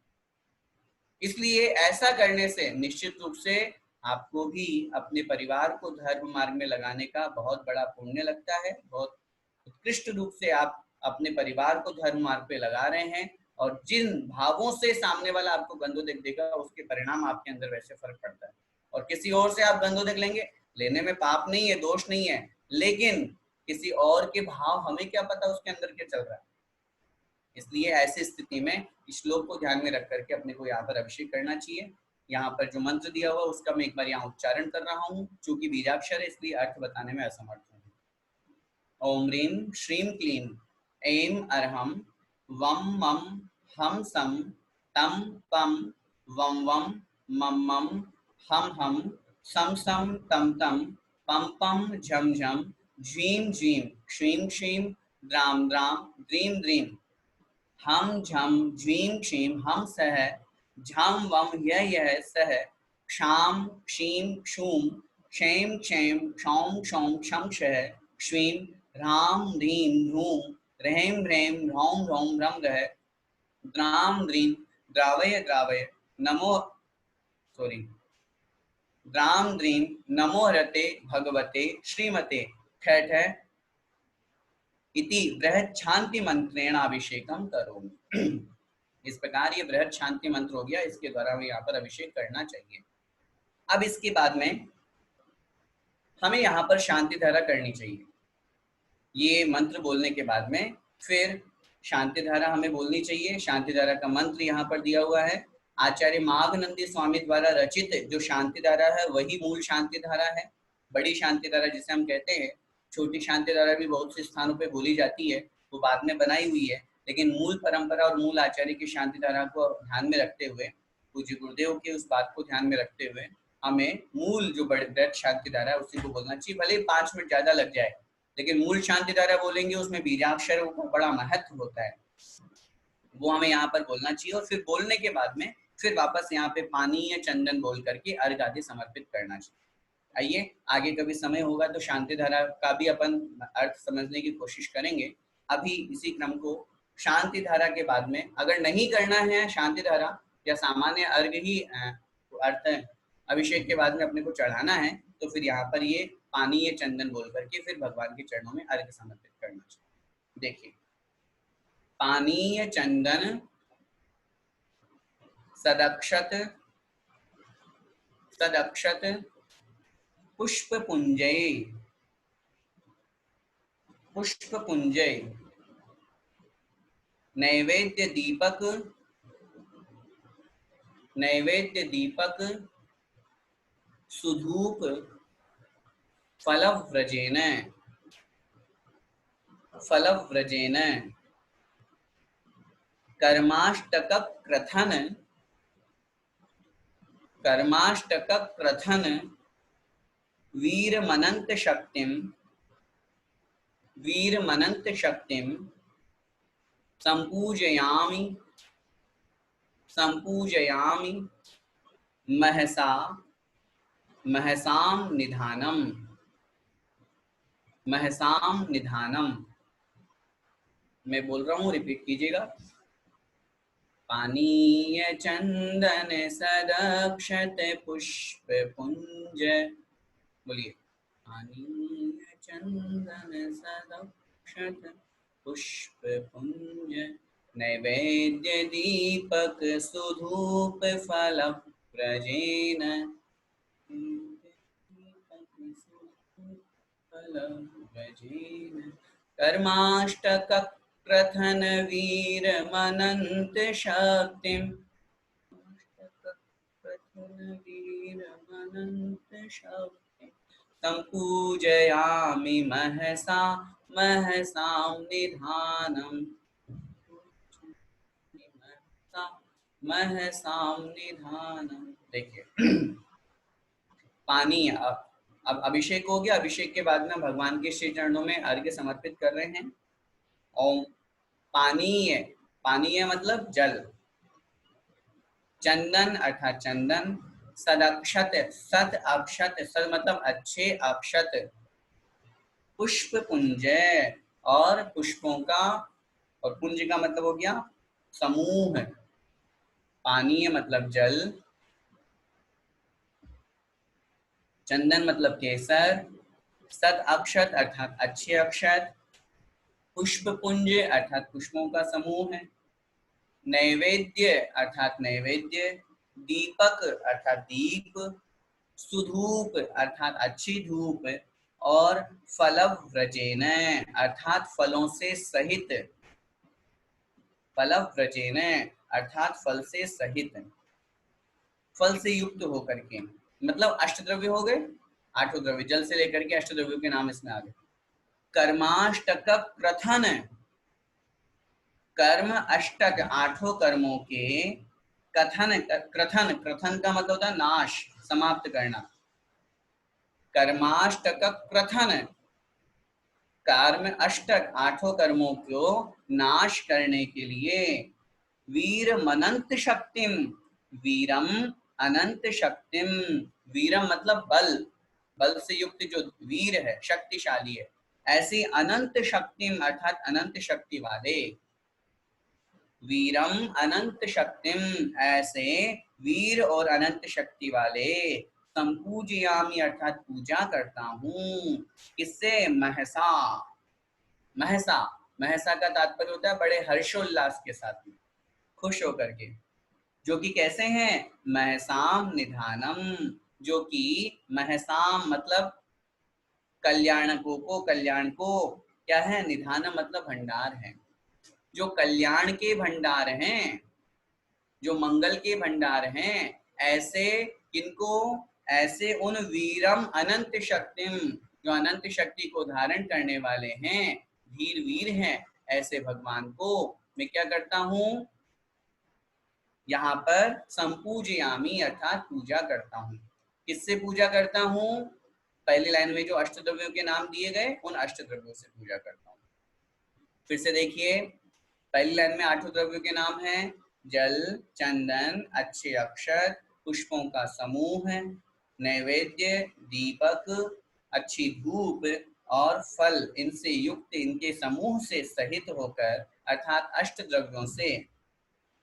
इसलिए ऐसा करने से निश्चित रूप से आपको भी अपने परिवार को धर्म मार्ग में लगाने का बहुत बड़ा पुण्य लगता है, बहुत उत्कृष्ट रूप से आप अपने परिवार को धर्म मार्ग पे लगा रहे हैं, और जिन भावों से सामने वाला आपको गंधोदक देगा उसके परिणाम आपके अंदर वैसे फर्क पड़ता है। और किसी और से आप गंधोदक लेंगे, लेने में पाप नहीं है, दोष नहीं है, लेकिन किसी और के भाव हमें क्या पता उसके अंदर क्या चल रहा है। इसलिए ऐसी स्थिति में इस श्लोक को ध्यान में रख करके अपने को यहाँ पर अभिषेक करना चाहिए। यहाँ पर जो मंत्र दिया हुआ उसका मैं एक बार यहाँ उच्चारण कर रहा हूँ, चूंकि बीजाक्षर है इसलिए अर्थ बताने में असमर्थ हूँ। ओम ह्रीं श्रीं क्लीं ऐं अर्हं वं मं हम सं तं पं वं वं मं मं हम हम सं सं तं तं पं पं झं झं झीं झीं क्षीं क्षीं द्रां द्रां द्रीं द्रीं हम झम झीं क्षीं हम सह झम वम यह सह क्षाम क्षीं क्षूं क्षें क्षें क्षौं क्षौं क्षं क्षः क्ष्वीं ह्रां ह्रीं ह्रूं ह्रैं ह्रैं ह्रौं ह्रौं ह्रं गः द्रां द्रीं द्रावय द्रावय नमो द्रां द्रीं नमो रते भगवते श्रीमते ठठ इति बृहत् शांति मंत्रेण अभिषेकम करोमि। इस प्रकार ये बृहत् शांति मंत्र हो गया, इसके द्वारा हमें यहाँ पर अभिषेक करना चाहिए। अब इसके बाद में हमें यहाँ पर शांति धारा करनी चाहिए। ये मंत्र बोलने के बाद में फिर शांति धारा हमें बोलनी चाहिए। शांति धारा का मंत्र यहाँ पर दिया हुआ है, आचार्य माघनंदी स्वामी द्वारा रचित जो शांति धारा है वही मूल शांति धारा है, बड़ी शांति धारा जिसे हम कहते हैं। छोटी शांति धारा भी बहुत से स्थानों पे बोली जाती है, वो बाद में बनाई हुई है, लेकिन मूल परंपरा और मूल आचार्य की शांति धारा को ध्यान में रखते हुए, पूज्य गुरुदेव की उस बात को ध्यान में रखते हुए हमें मूल जो बड़े वृहत शांति धारा है उसी को बोलना चाहिए। भले 5 मिनट ज्यादा लग जाए, लेकिन मूल शांति धारा बोलेंगे उसमें बीजाक्षरों का बड़ा महत्व होता है, वो हमें यहाँ पर बोलना चाहिए। और फिर बोलने के बाद में फिर वापस यहाँ पे पानी या चंदन बोल करके अर्घ आदि समर्पित करना चाहिए। आइए आगे कभी समय होगा तो शांति धारा का भी अपन अर्थ समझने की कोशिश करेंगे। अभी इसी क्रम को शांति धारा के बाद में अगर नहीं करना है शांति धारा या सामान्य अर्घ ही अर्थ अभिषेक के बाद में अपने को चढ़ाना है, तो फिर यहाँ पर ये पानी या चंदन बोल करके फिर भगवान के चरणों में अर्घ समर्पित करना चाहिए। देखिए, पानी या चंदन सदक्षत सदक्षत पुष्प पुंजय नैवेद्य दीपक सुधूप फलव्रजेन कर्माष्टक क्रथन वीरमनंत शक्तिम संपूजयामि महसाम निधानम। मैं बोल रहा हूँ, रिपीट कीजिएगा। पानीय चंदन सदक्षत पुष्प पुंज, बोलिए। पानीय चंदन सदक्षत पुष्प पुंज नैवेद्य दीपक सुधूप फलव्रजेन कर्माष्टक क्रथन वीरमनंत शक्तिम संपूजयामि महसाम निधानम। देखिए, पानी अब अभिषेक हो गया। अभिषेक के बाद में भगवान के श्री चरणों में अर्घ्य समर्पित कर रहे हैं। ओम पानीय मतलब जल, चंदन अर्थात चंदन, सदक्षत सत अक्षत, सद मतलब अच्छे अक्षत, पुष्प पुंज और पुष्पों का, और पुंज का मतलब हो गया समूह। पानीय मतलब जल, चंदन मतलब केसर, सत अक्षत अर्थात अच्छे अक्षत, पुष्प पुंज अर्थात पुष्पों का समूह है, नैवेद्य अर्थात नैवेद्य, दीपक अर्थात दीप, सुधूप अर्थात अच्छी धूप, और फलव्रजेन अर्थात फलों से सहित, फलव्रजेन अर्थात फल से सहित, फल से युक्त होकर के, मतलब अष्टद्रव्य हो गए, 8 द्रव्य, जल से लेकर के अष्टद्रव्यों के नाम इसमें आ गए। कर्माष्टक क्रथन, कर्म अष्टक 8 कर्मों के कथन, क्रथन का मतलब होता है नाश, समाप्त करना। कर्माष्टक क्रथन, कर्म अष्टक 8 कर्मों को नाश करने के लिए, वीरमनंत शक्तिम, वीरम अनंत शक्तिम, वीरम मतलब बल से युक्त जो वीर है, शक्तिशाली है, ऐसी अनंत शक्तिम अर्थात अनंत शक्ति वाले, वीरम अनंत शक्तिम ऐसे वीर और अनंत शक्ति वाले, संपूजयामि अर्थात पूजा करता हूँ। किससे? महसा का तात्पर्य होता है बड़े हर्षोल्लास के साथ में, खुश होकर के, जो कि कैसे हैं? महसाम निधानम, जो कि महसाम मतलब कल्याणकों को, कल्याण को क्या है? निधानम मतलब भंडार है, जो कल्याण के भंडार हैं, जो मंगल के भंडार हैं, ऐसे किनको? ऐसे उन वीरम अनंत शक्तिम, जो अनंत शक्ति को धारण करने वाले हैं, धीर वीर हैं, ऐसे भगवान को मैं क्या करता हूँ, यहाँ पर संपूजयामी अर्थात पूजा करता हूँ। किससे पूजा करता हूँ? पहली लाइन में जो अष्टद्रव्यों के नाम दिए गए उन अष्टद्रव्यों से पूजा करता हूँ। फिर से देखिए, पहली लाइन में 8 द्रव्यों के नाम हैं, जल, चंदन, अच्छे अक्षत, पुष्पों का समूह, नैवेद्य, दीपक, अच्छी धूप और फल, इनसे युक्त इनके समूह से सहित होकर अर्थात अष्ट द्रव्यों से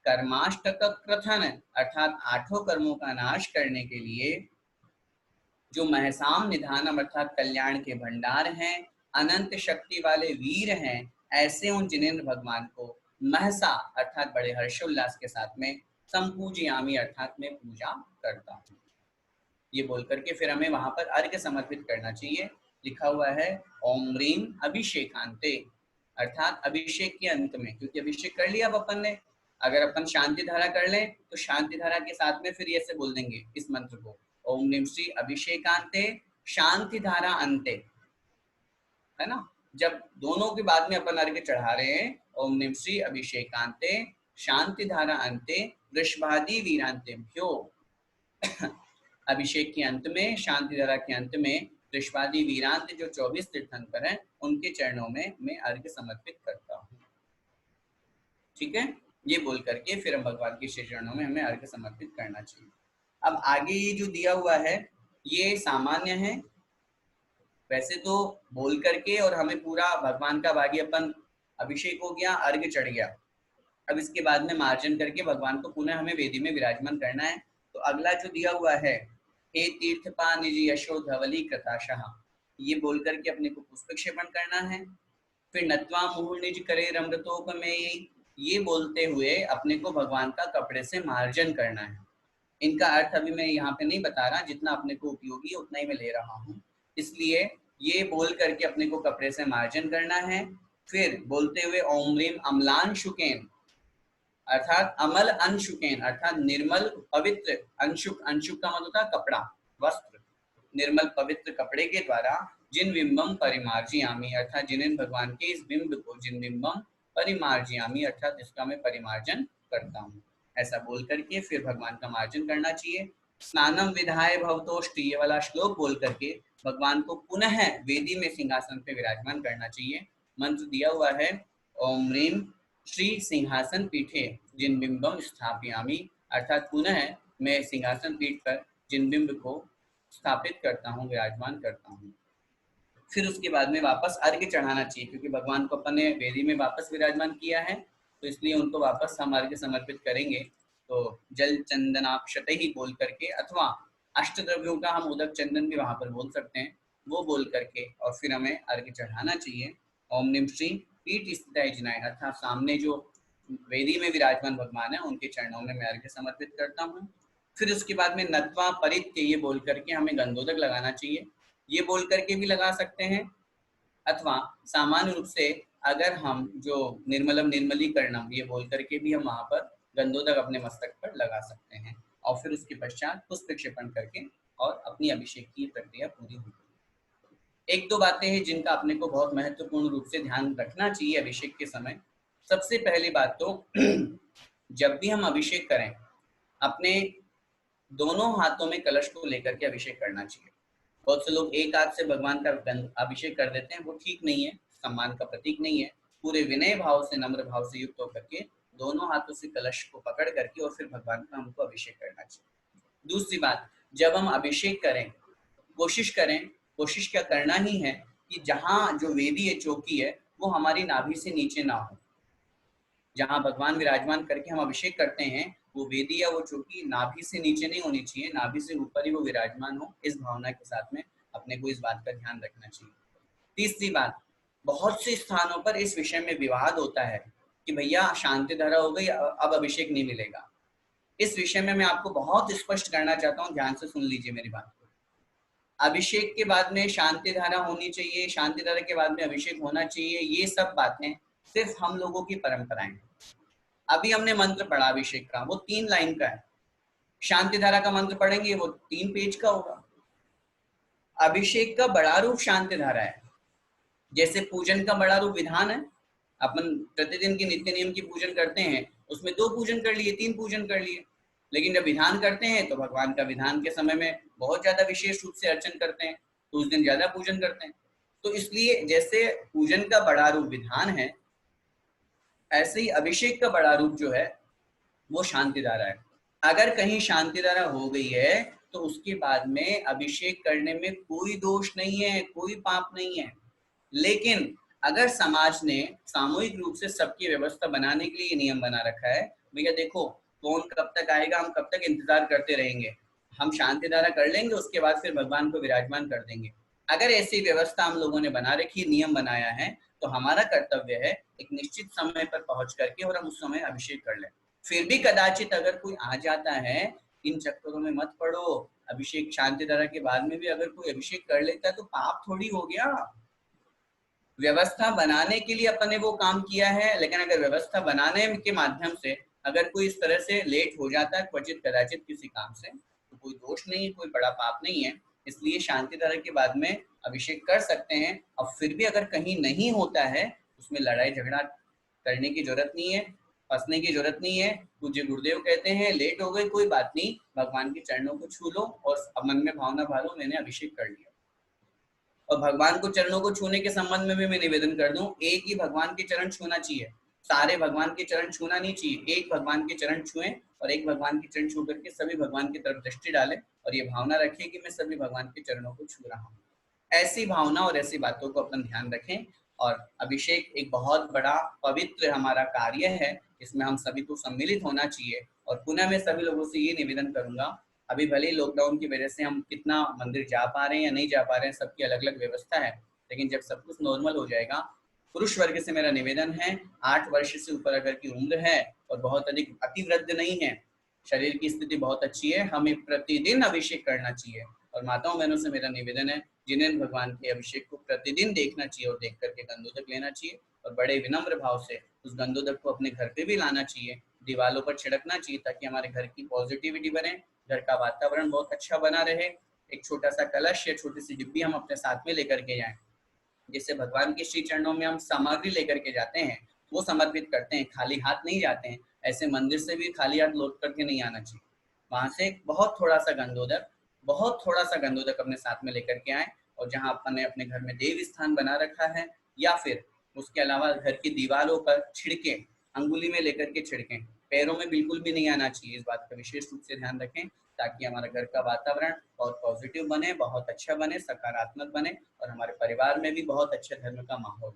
कर्माष्टक प्रथन अर्थात 8 कर्मों का नाश करने के लिए जो महसाम निधानम अर्थात कल्याण के भंडार हैं, अनंत शक्ति वाले वीर हैं, ऐसे उन जिनेंद्र भगवान को महसा अर्थात बड़े हर्षोल्लास के साथ में संपूजयामी अर्थात में पूजा करता हूँ। ये बोल करके फिर हमें वहां पर अर्घ्य समर्पित करना चाहिए। लिखा हुआ है ओम ह्रीम अभिषेकांते अर्थात अभिषेक के अंत में, क्योंकि अभिषेक कर लिया अब अपन ने। अगर अपन शांति धारा कर लें तो शांति धारा के साथ में फिर ये से बोल देंगे इस मंत्र को, ओम ह्रीम श्री अभिषेकांते शांति धारा अंते, है ना। जब दोनों के बाद में अपन अर्घ्य चढ़ा रहे हैं, ओम ह्रीम श्री अभिषेकांते शांति धारा अंते वृषभादि वीरांतेभ्यो अभिषेक के अंत में, शांति धारा के अंत में वृषभादि वीरांत जो 24 तीर्थंकर हैं उनके चरणों में मैं अर्घ्य समर्पित करता हूँ। ठीक है, ये बोल करके फिर हम भगवान के श्री चरणों में हमें अर्घ्य समर्पित करना चाहिए। अब आगे ये जो दिया हुआ है ये सामान्य है, वैसे तो बोल करके और हमें पूरा भगवान का भागी अपन अभिषेक हो गया, अर्घ्य चढ़ गया। अब इसके बाद में मार्जन करके भगवान को पुनः हमें वेदी में विराजमान करना है। तो अगला जो दिया हुआ है, हे तीर्थपा निज यशो धवली कृताशः, ये बोल करके अपने को पुष्पक्षेपण करना है। फिर नत्वा मुहुर निज करे रमृतोपमेयी, ये बोलते हुए अपने को भगवान का कपड़े से मार्जन करना है। इनका अर्थ अभी मैं यहाँ पे नहीं बता रहा, जितना अपने को उपयोगी है उतना ही मैं ले रहा हूँ। इसलिए ये बोल करके अपने को कपड़े से मार्जन करना है। फिर बोलते हुए ओम ह्रीम अम्लान शुकेन अर्थात अमल अंशुकेन अर्थात निर्मल पवित्र, अंशुक अंशुक का मतलब होता है कपड़ा, वस्त्र, निर्मल पवित्र कपड़े के द्वारा जिन बिंबम परिमार्जयामी अर्थात जिन भगवान के इस बिंब को जिन बिंबम परिमार्जयामी अर्थात इसका मैं परिमार्जन करता हूँ। ऐसा बोल करके फिर भगवान का मार्जन करना चाहिए। स्नानम विधाय भवतोष्ट, ये वाला श्लोक बोल करके भगवान को पुनः वेदी में सिंहासन पे विराजमान करना चाहिए। मंत्र दिया हुआ है ओम ह्रीम श्री सिंहासन पीठे जिन बिंबम स्थापयामी अर्थात पुनः मैं सिंहासन पीठ पर जिन बिंब को स्थापित करता हूँ, विराजमान करता हूँ। फिर उसके बाद में वापस अर्घ्य चढ़ाना चाहिए, क्योंकि भगवान को अपन ने वेदी में वापस विराजमान किया है, तो इसलिए उनको वापस हम अर्घ्य समर्पित करेंगे। तो जल चंदनाक्षते ही बोल करके अथवा अष्टद्रव्यों का हम उदक चंदन भी वहां पर बोल सकते हैं, वो बोल करके और फिर हमें अर्घ्य चढ़ाना चाहिए। ओम निम श्री पीठ स्थित जिनाय अर्थात सामने जो वेदी में विराजमान भगवान है उनके चरणों में मैं अर्घ्य समर्पित करता हूँ। फिर उसके बाद में नत्वा परित्य ये बोल करके हमें गंधोदक लगाना चाहिए, ये बोल करके भी लगा सकते हैं, अथवा सामान्य रूप से अगर हम जो निर्मलम निर्मलीकरणम ये बोल करके भी हम वहां पर गंधोदक अपने मस्तक पर लगा सकते हैं। और फिर उसके पश्चात पुष्प क्षेपण करके और अपनी अभिषेक की प्रक्रिया पूरी होगी। एक दो बातें हैं जिनका अपने को बहुत महत्वपूर्ण रूप से ध्यान रखना चाहिए अभिषेक के समय। सबसे पहली बात तो जब भी हम अभिषेक करें अपने दोनों हाथों में कलश को लेकर के अभिषेक करना चाहिए। बहुत से लोग एक हाथ से भगवान का अभिषेक कर देते हैं, वो ठीक नहीं है, सम्मान का प्रतीक नहीं है। पूरे विनय भाव से नम्र भाव से युक्त होकर के दोनों हाथों से कलश को पकड़ करके और फिर भगवान का हमको अभिषेक करना चाहिए। दूसरी बात, जब हम अभिषेक करें कोशिश क्या करना ही है कि जहाँ जो वेदी है चौकी है वो हमारी नाभि से नीचे ना हो। जहाँ भगवान विराजमान करके हम अभिषेक करते हैं वो वेदी या वो चौकी नाभि से नीचे नहीं होनी चाहिए, नाभि से ऊपर ही वो विराजमान हो। इस भावना के साथ में अपने को इस बात का ध्यान रखना चाहिए। तीसरी बात, बहुत से स्थानों पर इस विषय में विवाद होता है कि भैया शांति धारा हो गई अब अभिषेक नहीं मिलेगा। इस विषय में मैं आपको बहुत स्पष्ट करना चाहता हूँ, ध्यान से सुन लीजिए मेरी बात को। अभिषेक के बाद में शांति धारा होनी चाहिए, शांति धारा के बाद में अभिषेक होना चाहिए, ये सब बातें सिर्फ हम लोगों की परंपराएं। अभी हमने मंत्र पढ़ा अभिषेक का, वो 3 लाइन का है। शांति धारा का मंत्र पढ़ेंगे वो 3 पेज का होगा। अभिषेक का बड़ा रूप शांति धारा है। जैसे पूजन का बड़ा रूप विधान है, अपन प्रतिदिन के नित्य नियम की पूजन करते हैं, उसमें 2 पूजन कर लिए, 3 पूजन कर लिए। लेकिन जब विधान करते हैं तो भगवान का विधान के समय में बहुत ज्यादा विशेष रूप से अर्चन करते हैं, तो उस दिन ज्यादा पूजन करते हैं। तो इसलिए जैसे पूजन का बड़ा रूप विधान है, ऐसे ही अभिषेक का बड़ा रूप जो है वो शांति धारा है। अगर कहीं शांति धारा हो गई है तो उसके बाद में अभिषेक करने में कोई दोष नहीं है, कोई पाप नहीं है। लेकिन अगर समाज ने सामूहिक रूप से सबकी व्यवस्था बनाने के लिए नियम बना रखा है, भैया देखो कौन कब तक आएगा, हम कब तक इंतजार करते रहेंगे, हम शांति धारा कर लेंगे, उसके बाद फिर भगवान को विराजमान कर देंगे। अगर ऐसी व्यवस्था हम लोगों ने बना रखी, नियम बनाया है, तो हमारा कर्तव्य है एक निश्चित समय पर पहुंच करके और हम उस समय अभिषेक कर लें। फिर भी कदाचित अगर कोई आ जाता है, इन चक्करों में मत पड़ो। अभिषेक शांति धारा के बाद में भी अगर कोई अभिषेक कर लेता है तो पाप थोड़ी हो गया। व्यवस्था बनाने के लिए अपन ने वो काम किया है, लेकिन अगर व्यवस्था बनाने के माध्यम से अगर कोई इस तरह से लेट हो जाता है क्वचित कदाचित किसी काम से, तो कोई दोष नहीं है, कोई बड़ा पाप नहीं है। इसलिए शांति धारा के बाद में अभिषेक कर सकते हैं। और फिर भी अगर कहीं नहीं होता है, उसमें लड़ाई झगड़ा करने की जरूरत नहीं है, फंसने की जरूरत नहीं है। पूज्य गुरुदेव कहते हैं लेट हो गई कोई बात नहीं, भगवान के चरणों को छू लो और मन में भावना भालो मैंने अभिषेक कर लिया। और भगवान को चरणों को छूने के संबंध में भी मैं निवेदन कर दूं, एक ही भगवान के चरण छूना चाहिए, सारे भगवान के चरण छूना नहीं चाहिए। एक भगवान के चरण छुएं और एक भगवान के चरण छू करके सभी भगवान की तरफ दृष्टि डालें और ये भावना रखें कि मैं सभी भगवान के चरणों को छू रहा हूँ। ऐसी भावना और ऐसी बातों को अपन ध्यान रखें। और अभिषेक एक बहुत बड़ा पवित्र हमारा कार्य है, इसमें हम सभी को सम्मिलित होना चाहिए। और पुनः मैं सभी लोगों से ये निवेदन करूंगा, अभी भले ही लॉकडाउन की वजह से हम कितना मंदिर जा पा रहे हैं या नहीं जा पा रहे हैं, सबकी अलग अलग व्यवस्था है, लेकिन जब सब कुछ नॉर्मल हो जाएगा, पुरुष वर्ग से मेरा निवेदन है, 8 वर्ष से ऊपर अगर की उम्र है और बहुत अधिक अतिवृद्ध नहीं है, शरीर की स्थिति बहुत अच्छी है, हमें प्रतिदिन अभिषेक करना चाहिए। और माताओं बहनों से मेरा निवेदन है, जिन्हें भगवान के अभिषेक को प्रतिदिन देखना चाहिए और देख करके गंधोदक लेना चाहिए और बड़े विनम्र भाव से उस गंधोदक को अपने घर पे भी लाना चाहिए, दीवालों पर छिड़कना चाहिए, ताकि हमारे घर की पॉजिटिविटी बने, घर का वातावरण बहुत अच्छा बना रहे। एक छोटा सा कलश या छोटी सी डिब्बी हम अपने साथ में लेकर के जाएं, जिससे भगवान के श्री चरणों में हम सामग्री लेकर के जाते हैं, वो समर्पित करते हैं, खाली हाथ नहीं जाते हैं। ऐसे मंदिर से भी खाली हाथ लौट करके नहीं आना चाहिए। वहां से बहुत थोड़ा सा गंधोदक, बहुत थोड़ा सा गंधोदक अपने साथ में लेकर के आए, और जहां अपन ने अपने घर में देव स्थान बना रखा है या फिर उसके अलावा घर की दीवारों पर छिड़के, अंगुली में लेकर के छिड़के, पैरों में बिल्कुल भी नहीं आना चाहिए। इस बात का विशेष रूप से ध्यान रखें, ताकि हमारे घर का वातावरण बहुत पॉजिटिव बने, बहुत अच्छा बने, सकारात्मक बने और हमारे परिवार में भी बहुत अच्छे धर्म का माहौल।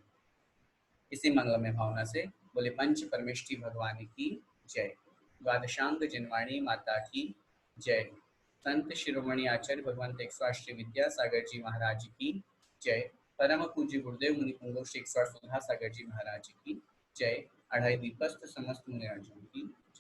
इसी मंगलमय भावना से बोले पंच परमेष्ठी भगवान की जय। द्वादशांग जिनवाणी माता की जय। संत शिरोमणि आचार्य भगवंत 108 श्री विद्या सागर जी महाराज की जय। परम पूज्य गुरुदेव मुनि पुंगव श्री 108 सुधा सागर जी महाराज की जय। अढ़ाई दीपस्थ समस्त मुनि अर्जुन की